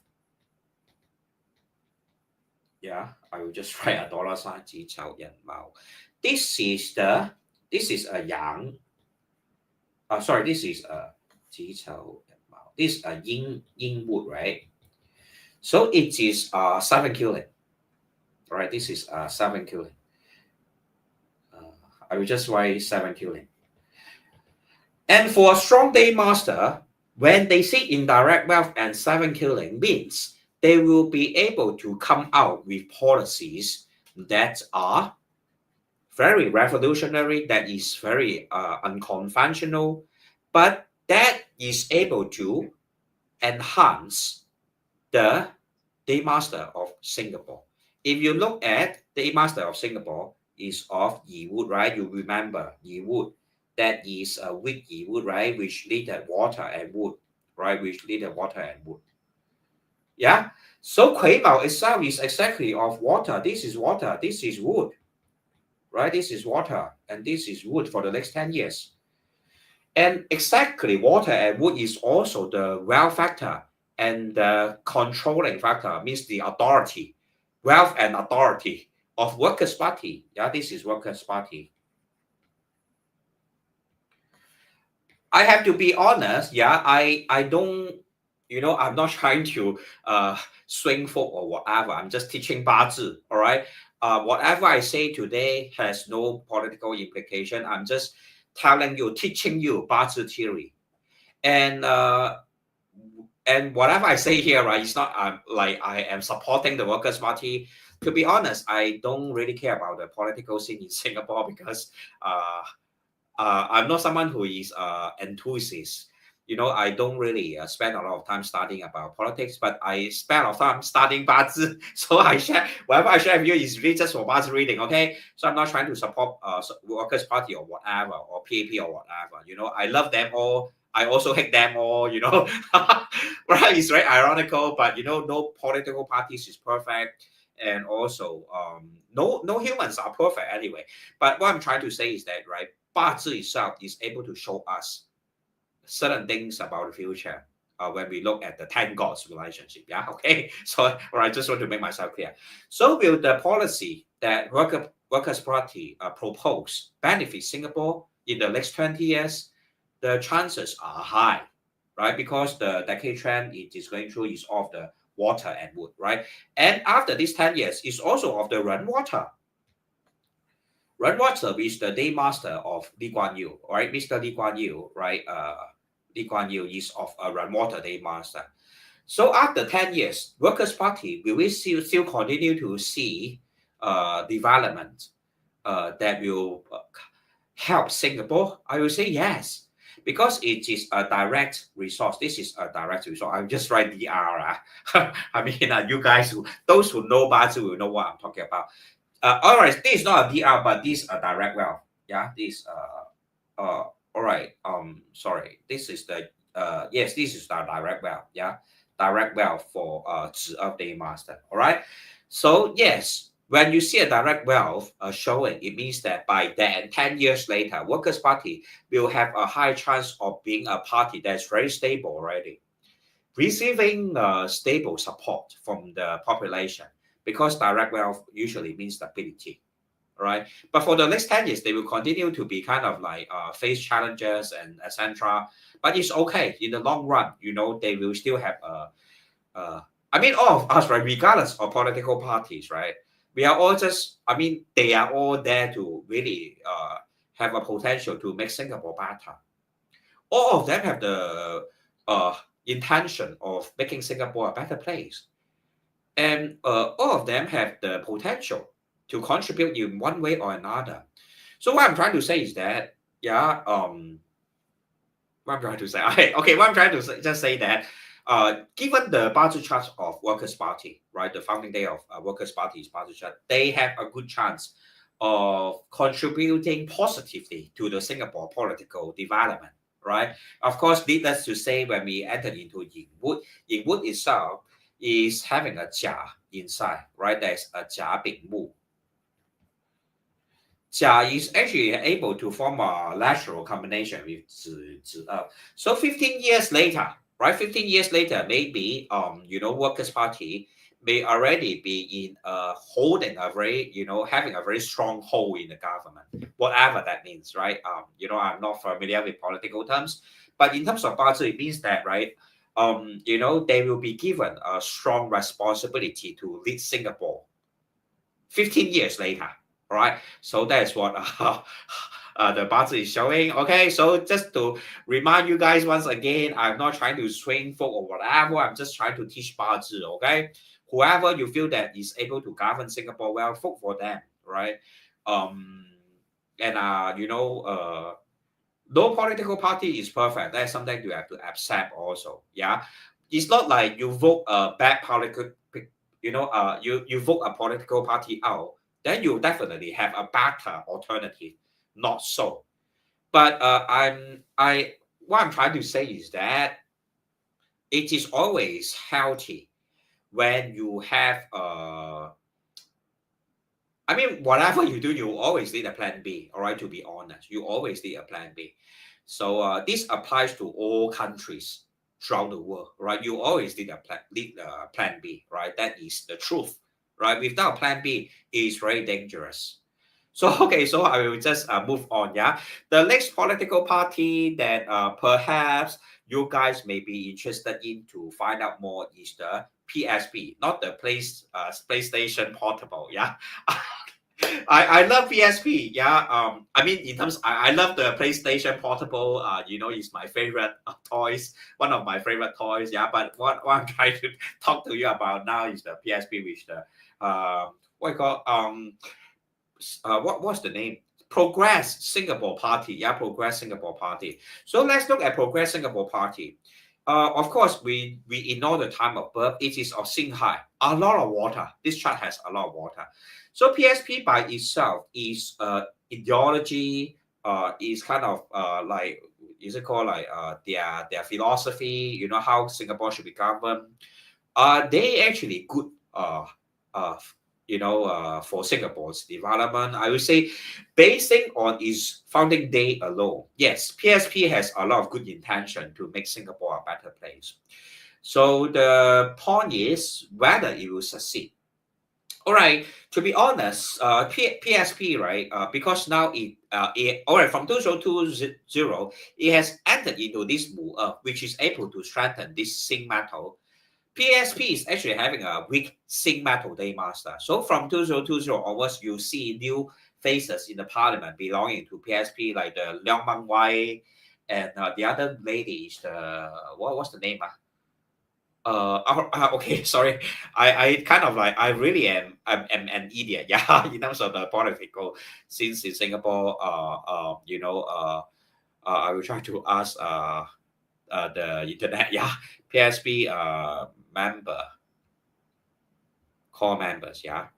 Yeah, I will just write a dollar sign, 己丑寅卯. This is a yang. Sorry, this is a 己丑寅卯. This is a yin wood, right? So it is 7 killing. Right, this is 7 killing. I will just write 7 killing. And for a strong day master, when they see indirect wealth and 7 killing means they will be able to come out with policies that are very revolutionary, that is very unconventional, but that is able to enhance the day master of Singapore. If you look at the master of Singapore is of Yi wood, right? You remember Yi wood. That is a weak Yi wood, right? Which needed water and wood, right? Which needed water and wood. Yeah. So 癸卯 itself is exactly of water. This is water. This is wood, right? This is water and this is wood for the next 10 years. And exactly water and wood is also the wealth factor and the controlling factor, means the authority. Wealth and authority of Workers' Party. Yeah, this is Workers' Party. I have to be honest. Yeah, I don't, I'm not trying to swing folk or whatever. I'm just teaching BaZi. All right. Whatever I say today has no political implication. I'm just telling you, teaching you BaZi theory, and whatever I say here, right, it's not like I am supporting the Workers' Party. To be honest, I don't really care about the political scene in Singapore because I'm not someone who is enthusiast. I don't really spend a lot of time studying about politics, but I spend a lot of time studying BaZi. So whatever I share with you is really just for BaZi reading, okay? So I'm not trying to support Workers' Party or whatever, or PAP or whatever. I love them all. I also hate them all, right? It's very ironical, but no political parties is perfect. and also no humans are perfect anyway. But what I'm trying to say is that, right, BaZi itself is able to show us certain things about the future when we look at the 10 gods relationship. Yeah, okay. So, I just want to make myself clear. So, will the policy that Workers' Party propose benefit Singapore in the next 20 years? The chances are high, right? Because the decade trend it is going through is of the water and wood, right? And after these 10 years, it's also of the rainwater. Rainwater is the day master of Lee Kuan Yew, right? Mr. Lee Kuan Yew, right? Lee Kuan Yew is of a rainwater day master. So after 10 years, Workers' Party, will we still continue to see development that will help Singapore? I will say yes, because it is a direct resource. This is a direct resource. I'll just write DR. I mean, you guys, those who know BaZi will know what I'm talking about. All right, this is not a DR, but this is a direct wealth. Yeah, this all right. Sorry, this is the yes, this is the direct wealth. Yeah, direct wealth for Zi of Day Master. All right. So yes, when you see a direct wealth showing, it means that by then, 10 years later, Workers' Party will have a high chance of being a party that's very stable already, receiving stable support from the population, because direct wealth usually means stability, right? But for the next 10 years, they will continue to be kind of like face challenges and etc. But it's okay in the long run, they will still have I mean, all of us, right, regardless of political parties, right, we are all just, I mean, they are all there to really have a potential to make Singapore better. All of them have the intention of making Singapore a better place. And all of them have the potential to contribute in one way or another. So what I'm trying to say is that, yeah, what I'm trying to say, okay, what I'm trying to say, just say that, given the BaZi chart of Workers' Party, right, the founding day of Workers' Party's BaZi chart, they have a good chance of contributing positively to the Singapore political development, right? Of course, needless to say, when we entered into Yin Wood itself is having a Jia inside, right? There's a Jia Bing Mu. Jia is actually able to form a lateral combination with Zi. So 15 years later, right? 15 years later, maybe Workers' Party may already be in holding a very, having a very strong hold in the government, whatever that means, right? I'm not familiar with political terms, but in terms of BaZi, it means that, right? They will be given a strong responsibility to lead Singapore 15 years later. All right, so that's what the BaZi is showing. Okay, so just to remind you guys once again, I'm not trying to swing folk or whatever. I'm just trying to teach BaZi. Okay, whoever you feel that is able to govern Singapore well, vote for them, right? And no political party is perfect. That's something you have to accept also. Yeah, it's not like you vote a bad political, you vote a political party out, then you definitely have a better alternative. Not so. But what I'm trying to say is that it is always healthy when you have I mean, whatever you do, you always need a plan B. All right, to be honest, you always need a plan B. So this applies to all countries throughout the world, right? You always need a plan B, right? That is the truth, right? Without plan B, it's very dangerous. So okay, so I will just move on. Yeah, the next political party that perhaps you guys may be interested in to find out more is the PSP, not the PlayStation Portable. Yeah. I love PSP. Yeah. I mean, in terms, I love the PlayStation Portable. It's my favorite toys. One of my favorite toys. Yeah. But what I'm trying to talk to you about now is the PSP, which the what you call what's the name? Progress Singapore Party. Yeah, Progress Singapore Party. So let's look at Progress Singapore Party. Of course, we ignore the time of birth. It is of Xinghai. A lot of water. This chart has a lot of water. So PSP by itself is ideology. Is kind of like, is it called like their philosophy? You know how Singapore should be governed. They actually good for Singapore's development, I would say, basing on its founding day alone, yes, PSP has a lot of good intention to make Singapore a better place. So the point is whether it will succeed. All right, to be honest, PSP, right, because now all right, from 2020, it has entered into this move, which is able to strengthen this zinc metal. PSP is actually having a weak zinc metal day master. So from 2020 onwards, you see new faces in the parliament belonging to PSP, like the Leong Mang Wai, and the other lady is what's the name? Okay, sorry. I kind of like I really am an idiot, yeah, in terms of the political, since in Singapore, I will try to ask the internet, yeah, PSP core members, yeah.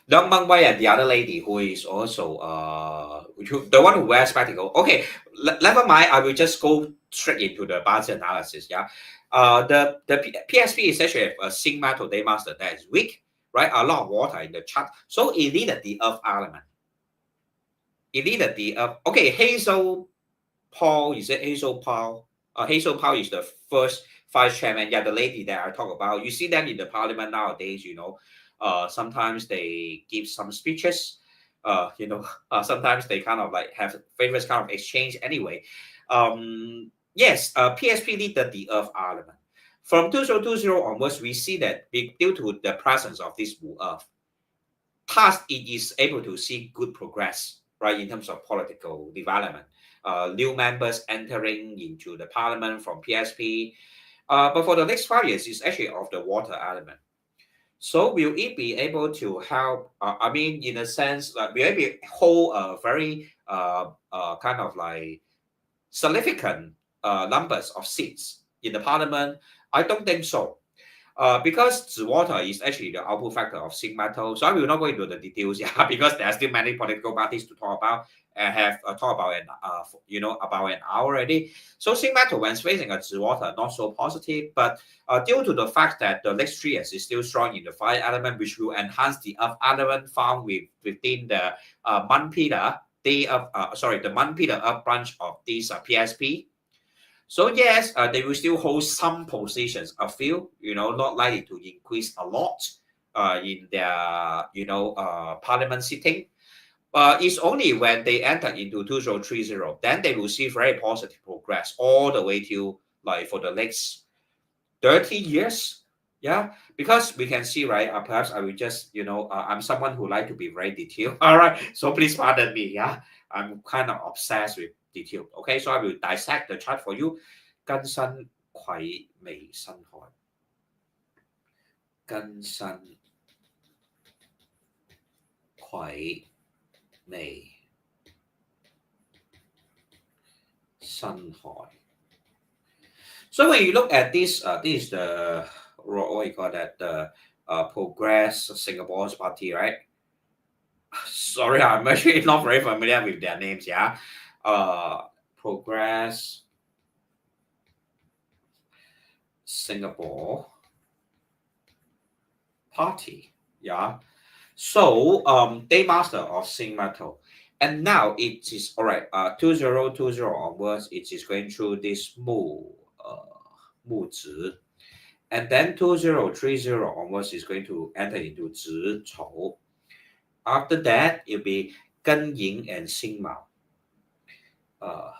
Leong Mang Wai and the other lady who is also the one who wears spectacle. Okay, never mind. I will just go straight into the BaZi analysis. Yeah, the PSP is actually a zinc metal day master that is weak, right? A lot of water in the chart, so it needed the earth element. It needed the earth. Okay, Hazel Paul, is it Hazel Paul? Hazel Paul is the first vice chairman. Yeah, the lady that I talk about. You see them in the parliament nowadays. Sometimes they give some speeches. Sometimes they kind of like have various kind of exchange. Anyway, yes, PSP needed the earth element. From 2020 onwards, we see that due to the presence of this earth, thus it is able to see good progress, right, in terms of political development. New members entering into the parliament from PSP. But for the next 5 years, it's actually of the water element. So will it be able to help? In a sense, will it be hold a very kind of like significant numbers of seats in the parliament? I don't think so. Because water is actually the output factor of zinc metal, so I will not go into the details, yeah, because there are still many political parties to talk about and have talked about about an hour already. So zinc metal, when facing a water, not so positive, but due to the fact that the next 3 years is still strong in the fire element, which will enhance the earth element found within the Mun Pillar, the Mun Pillar earth branch of this PSP. So yes, they will still hold some positions, a few, not likely to increase a lot in their, parliament sitting. But it's only when they enter into 2030, then they will see very positive progress all the way to like for the next 30 years. Yeah, because we can see, right? Perhaps I will just, I'm someone who like to be very detailed. All right, so please pardon me. Yeah, I'm kind of obsessed with detail. Okay, so I will dissect the chart for you. 根身癸未辛亥，根身癸未辛亥。So when you look at this, this is the what you call that, the Progress Singapore's party, right? Sorry, I'm actually not very familiar with their names. Yeah, Progress Singapore Party. Yeah. So they master of zinc metal. And now it is all right. 2020 onwards, it is going through this mu zi. And then 2030 onwards is going to enter into zi chou. After that, it'll be Gen Ying and Xing Mao. All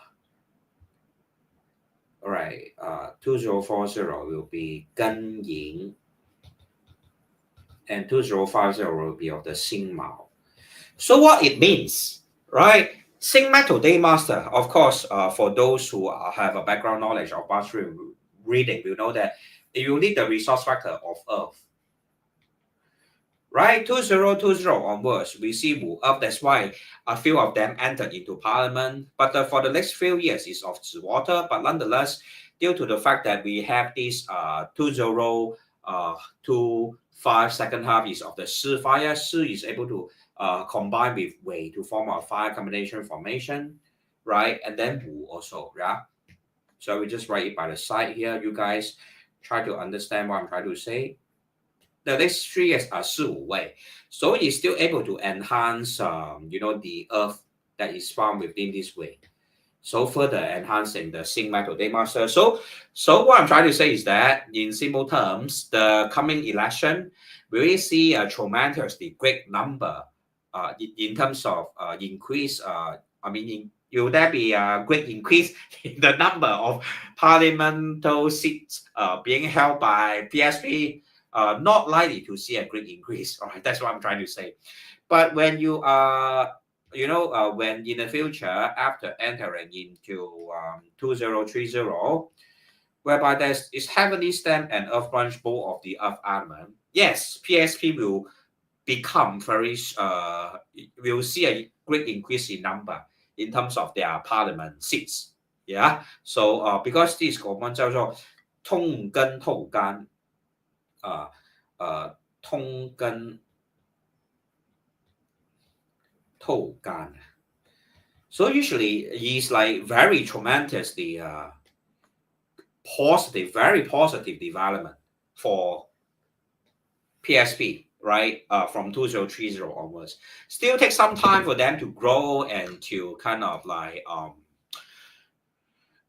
right, 2040 will be Gen Ying, and 2050 will be of the Xing Mao. So what it means, right? Zinc metal day master, of course, for those who have a background knowledge of BaZi reading, will know that you need the resource factor of Earth. Right, 2020 onwards, we see move up. That's why a few of them entered into parliament. But for the next few years is of water. But nonetheless, due to the fact that we have this 2025 second half is of the Shi fire. Shi is able to combine with Wei to form a fire combination formation, right? And then Wu also, yeah. So we just write it by the side here. You guys try to understand what I'm trying to say. the next 3 years are 4 位, so it's still able to enhance, the earth that is found within this way. So further enhancing the Sing Metal Day Master. So what I'm trying to say is that in simple terms, the coming election, we will see a tremendously great number in terms of increase. Will there be a great increase in the number of parliamentary seats being held by PSP? Not likely to see a great increase. All right, that's what I'm trying to say. But when you are when in the future, after entering into 2030, whereby is heavily stem and earth branch both of the earth element, yes, PSP will become very will see a great increase in number in terms of their parliament seats. Yeah, so because this 我们叫做通根透干，通根透干。So usually it's like very tremendously positive, very positive development for PSP, right? From 2030 onwards. Still take some time for them to grow and to kind of like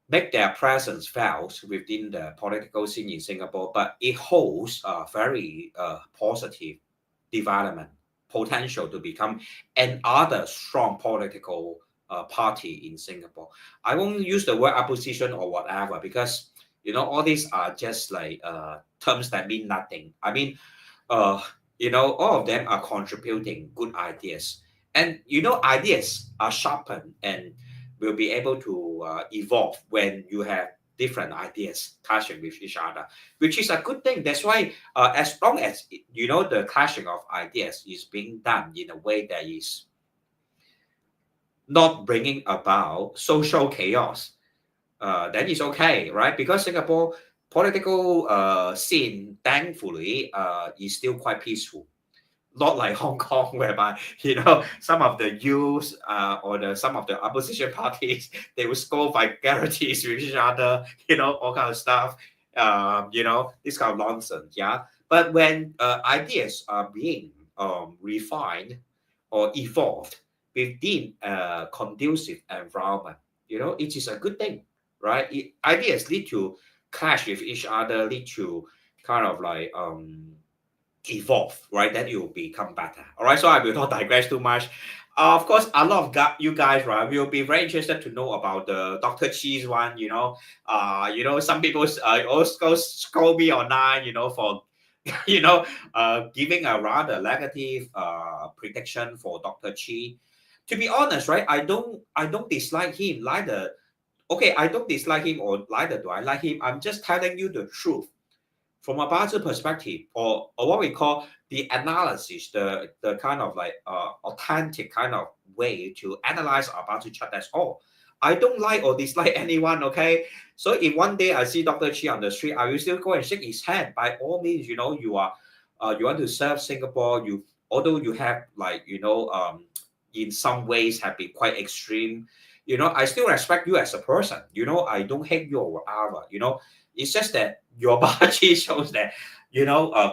make their presence felt within the political scene in Singapore, but it holds a very positive development potential to become another strong political party in Singapore. I won't use the word opposition or whatever because all these are just like terms that mean nothing. I mean, all of them are contributing good ideas, and ideas are sharpened and will be able to evolve when you have different ideas clashing with each other, which is a good thing. That's why as long as the clashing of ideas is being done in a way that is not bringing about social chaos, then it's okay, right? Because Singapore political scene, thankfully, is still quite peaceful. Not like Hong Kong, whereby some of the youth or some of the opposition parties, they will score vulgarities with each other, all kind of stuff, this kind of nonsense. Yeah, but when ideas are being refined or evolved within a conducive environment, it is a good thing, right? Ideas lead to clash with each other, lead to kind of like evolve, right? Then it will become better. All right, so I will not digress too much. Of course, a lot of you guys, right, will be very interested to know about the Dr. Chi's one. Some people also scold me online, for giving a rather negative prediction for Dr. Chi. To be honest, right, I don't dislike him neither. Okay, I don't dislike him or neither do I like him. I'm just telling you the truth from a BaZi perspective, or what we call the analysis, the kind of like authentic kind of way to analyze our BaZi chart. That's all. I don't like or dislike anyone. Okay, so if one day I see Dr. Chi on the street, I will still go and shake his hand. By all means, you are you want to serve Singapore. Although you have like in some ways have been quite extreme. I still respect you as a person. I don't hate you or whatever. It's just that your body shows that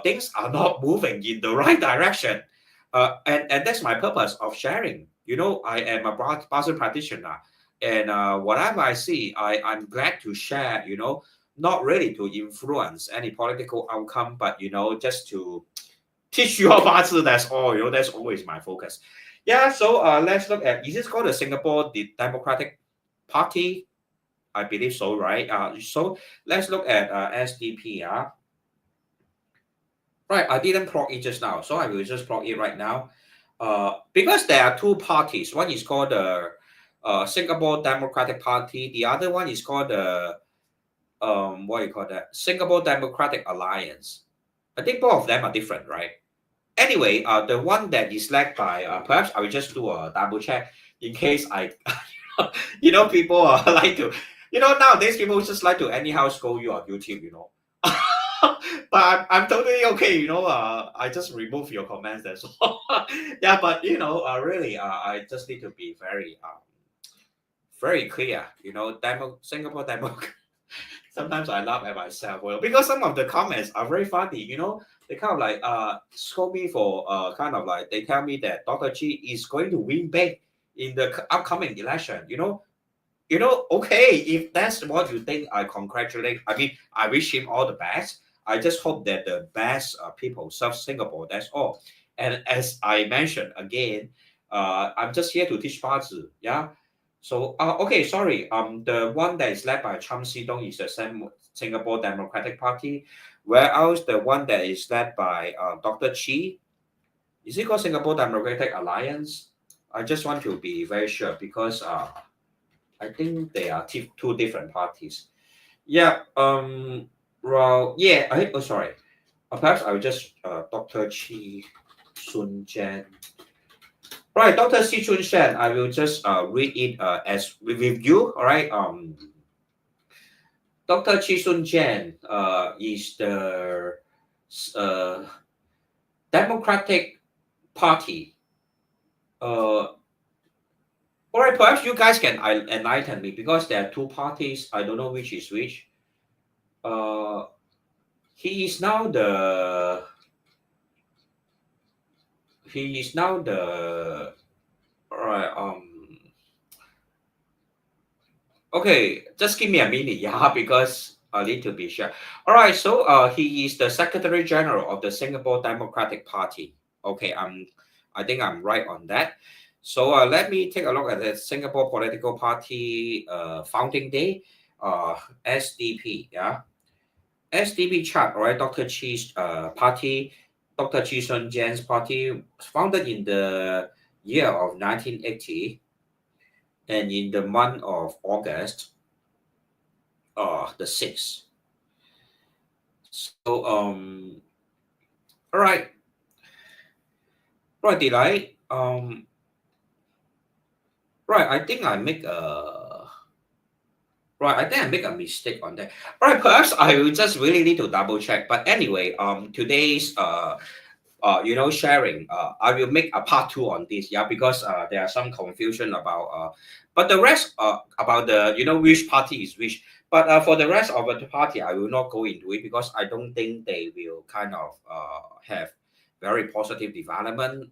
things are not moving in the right direction, and that's my purpose of sharing. I am a BaZi practitioner, and whatever I see, I'm glad to share. Not really to influence any political outcome, but just to teach you about BaZi. That's all. That's always my focus. Yeah. So let's look at, is this called the Singapore Democratic Party? I believe so, right? So let's look at SDP. Right, I didn't plug it just now, so I will just plug it right now. Because there are two parties. One is called the Singapore Democratic Party. The other one is called the what do you call that? Singapore Democratic Alliance. I think both of them are different, right? Anyway, the one that is led by perhaps I will just do a double check in case I, people like to. Nowadays people just like to anyhow scold you on YouTube, but I'm totally okay, I just remove your comments, that's all. Yeah, but really, I just need to be very clear, Singapore Demo. Sometimes I laugh at myself, well, because some of the comments are very funny, they kind of like scold me for kind of like they tell me that Dr. Chi is going to win big in the upcoming election. Okay, if that's what you think, I congratulate. I mean, I wish him all the best. I just hope that the best people serve Singapore. That's all. And as I mentioned again, I'm just here to teach BaZi. Yeah. So okay, sorry. The one that is led by Cham Si-dong is the same Singapore Democratic Party. Whereas the one that is led by Dr. Chi, is it called Singapore Democratic Alliance? I just want to be very sure because I think they are two different parties. Yeah. Well, yeah. Sorry. Perhaps I will just Dr. Chi Sun Jan. Right, Dr. Chi Sun Jan. I will just read it as with you. All right. Dr. Chi Sun Jan is the uh, Democratic Party. All right, perhaps you guys can enlighten me because there are two parties. I don't know which is which. He is now the. All right. Okay, just give me a minute, yeah, because I need to be sure. All right, so he is the Secretary General of the Singapore Democratic Party. Okay, I think I'm right on that. So let me take a look at the Singapore Political Party founding day, SDP. Yeah, SDP chart. All right, Dr. Chi's party, Dr. Chi Sun Jan's party, founded in the year of 1980, and in the month of August, the 6th. So all right. Right, did I right, I think I make a mistake on that. All right, perhaps I will just really need to double check. But anyway, today's sharing, I will make a part 2 on this, yeah, because there are some confusion about but the rest about the which party is which. But for the rest of the party, I will not go into it because I don't think they will kind of have very positive development.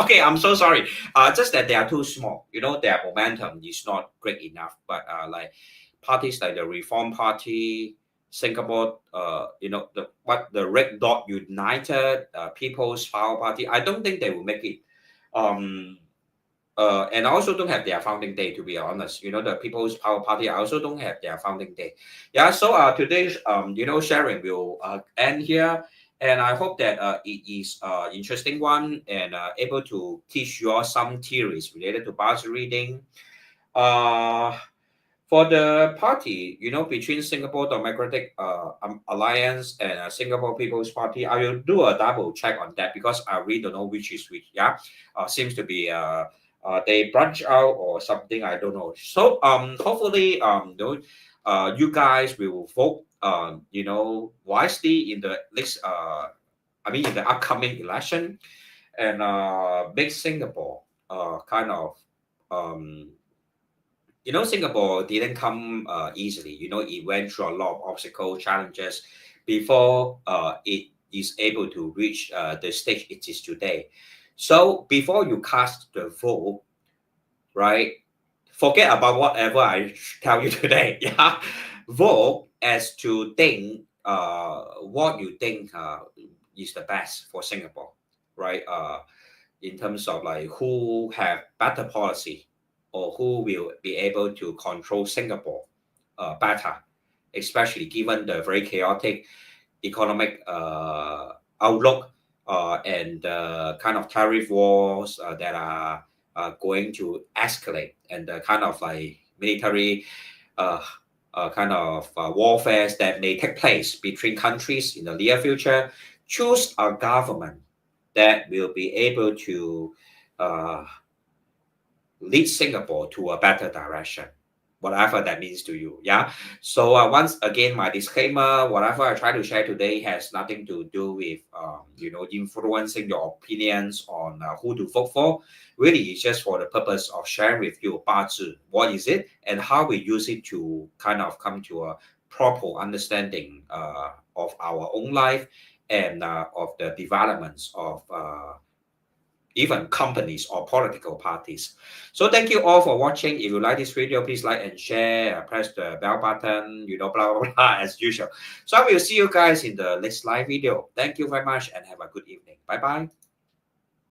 Okay, I'm so sorry. Just that they are too small. Their momentum is not great enough. But like parties like the Reform Party, Singapore, the Red Dot United, People's Power Party, I don't think they will make it. And I also don't have their founding day, to be honest. The People's Power Party, I also don't have their founding day. Yeah, so today's sharing will end here. And I hope that it is an interesting one and able to teach you all some theories related to BaZi reading. For the party, between Singapore Democratic Alliance and Singapore People's Party, I will do a double check on that because I really don't know which is which. Yeah, seems to be they branch out or something. I don't know. So hopefully you guys will vote wisely in the next in the upcoming election and make Singapore kind of Singapore didn't come easily. It went through a lot of obstacle challenges before it is able to reach the stage it is today. So before you cast the vote, right, forget about whatever I tell you today. Yeah, vote as to think what you think is the best for Singapore, right? In terms of like who have better policy or who will be able to control Singapore better, especially given the very chaotic economic outlook and the kind of tariff wars that are going to escalate and the kind of like military kind of warfare that may take place between countries in the near future. Choose a government that will be able to lead Singapore to a better direction, whatever that means to you. Yeah. So once again, my disclaimer: whatever I try to share today has nothing to do with influencing your opinions on who to vote for. Really, it's just for the purpose of sharing with you BaZi, what is it, and how we use it to kind of come to a proper understanding of our own life and of the developments of even companies or political parties. So thank you all for watching. If you like this video, please like and share, press the bell button, blah, blah, blah, as usual. So I will see you guys in the next live video. Thank you very much and have a good evening. Bye-bye.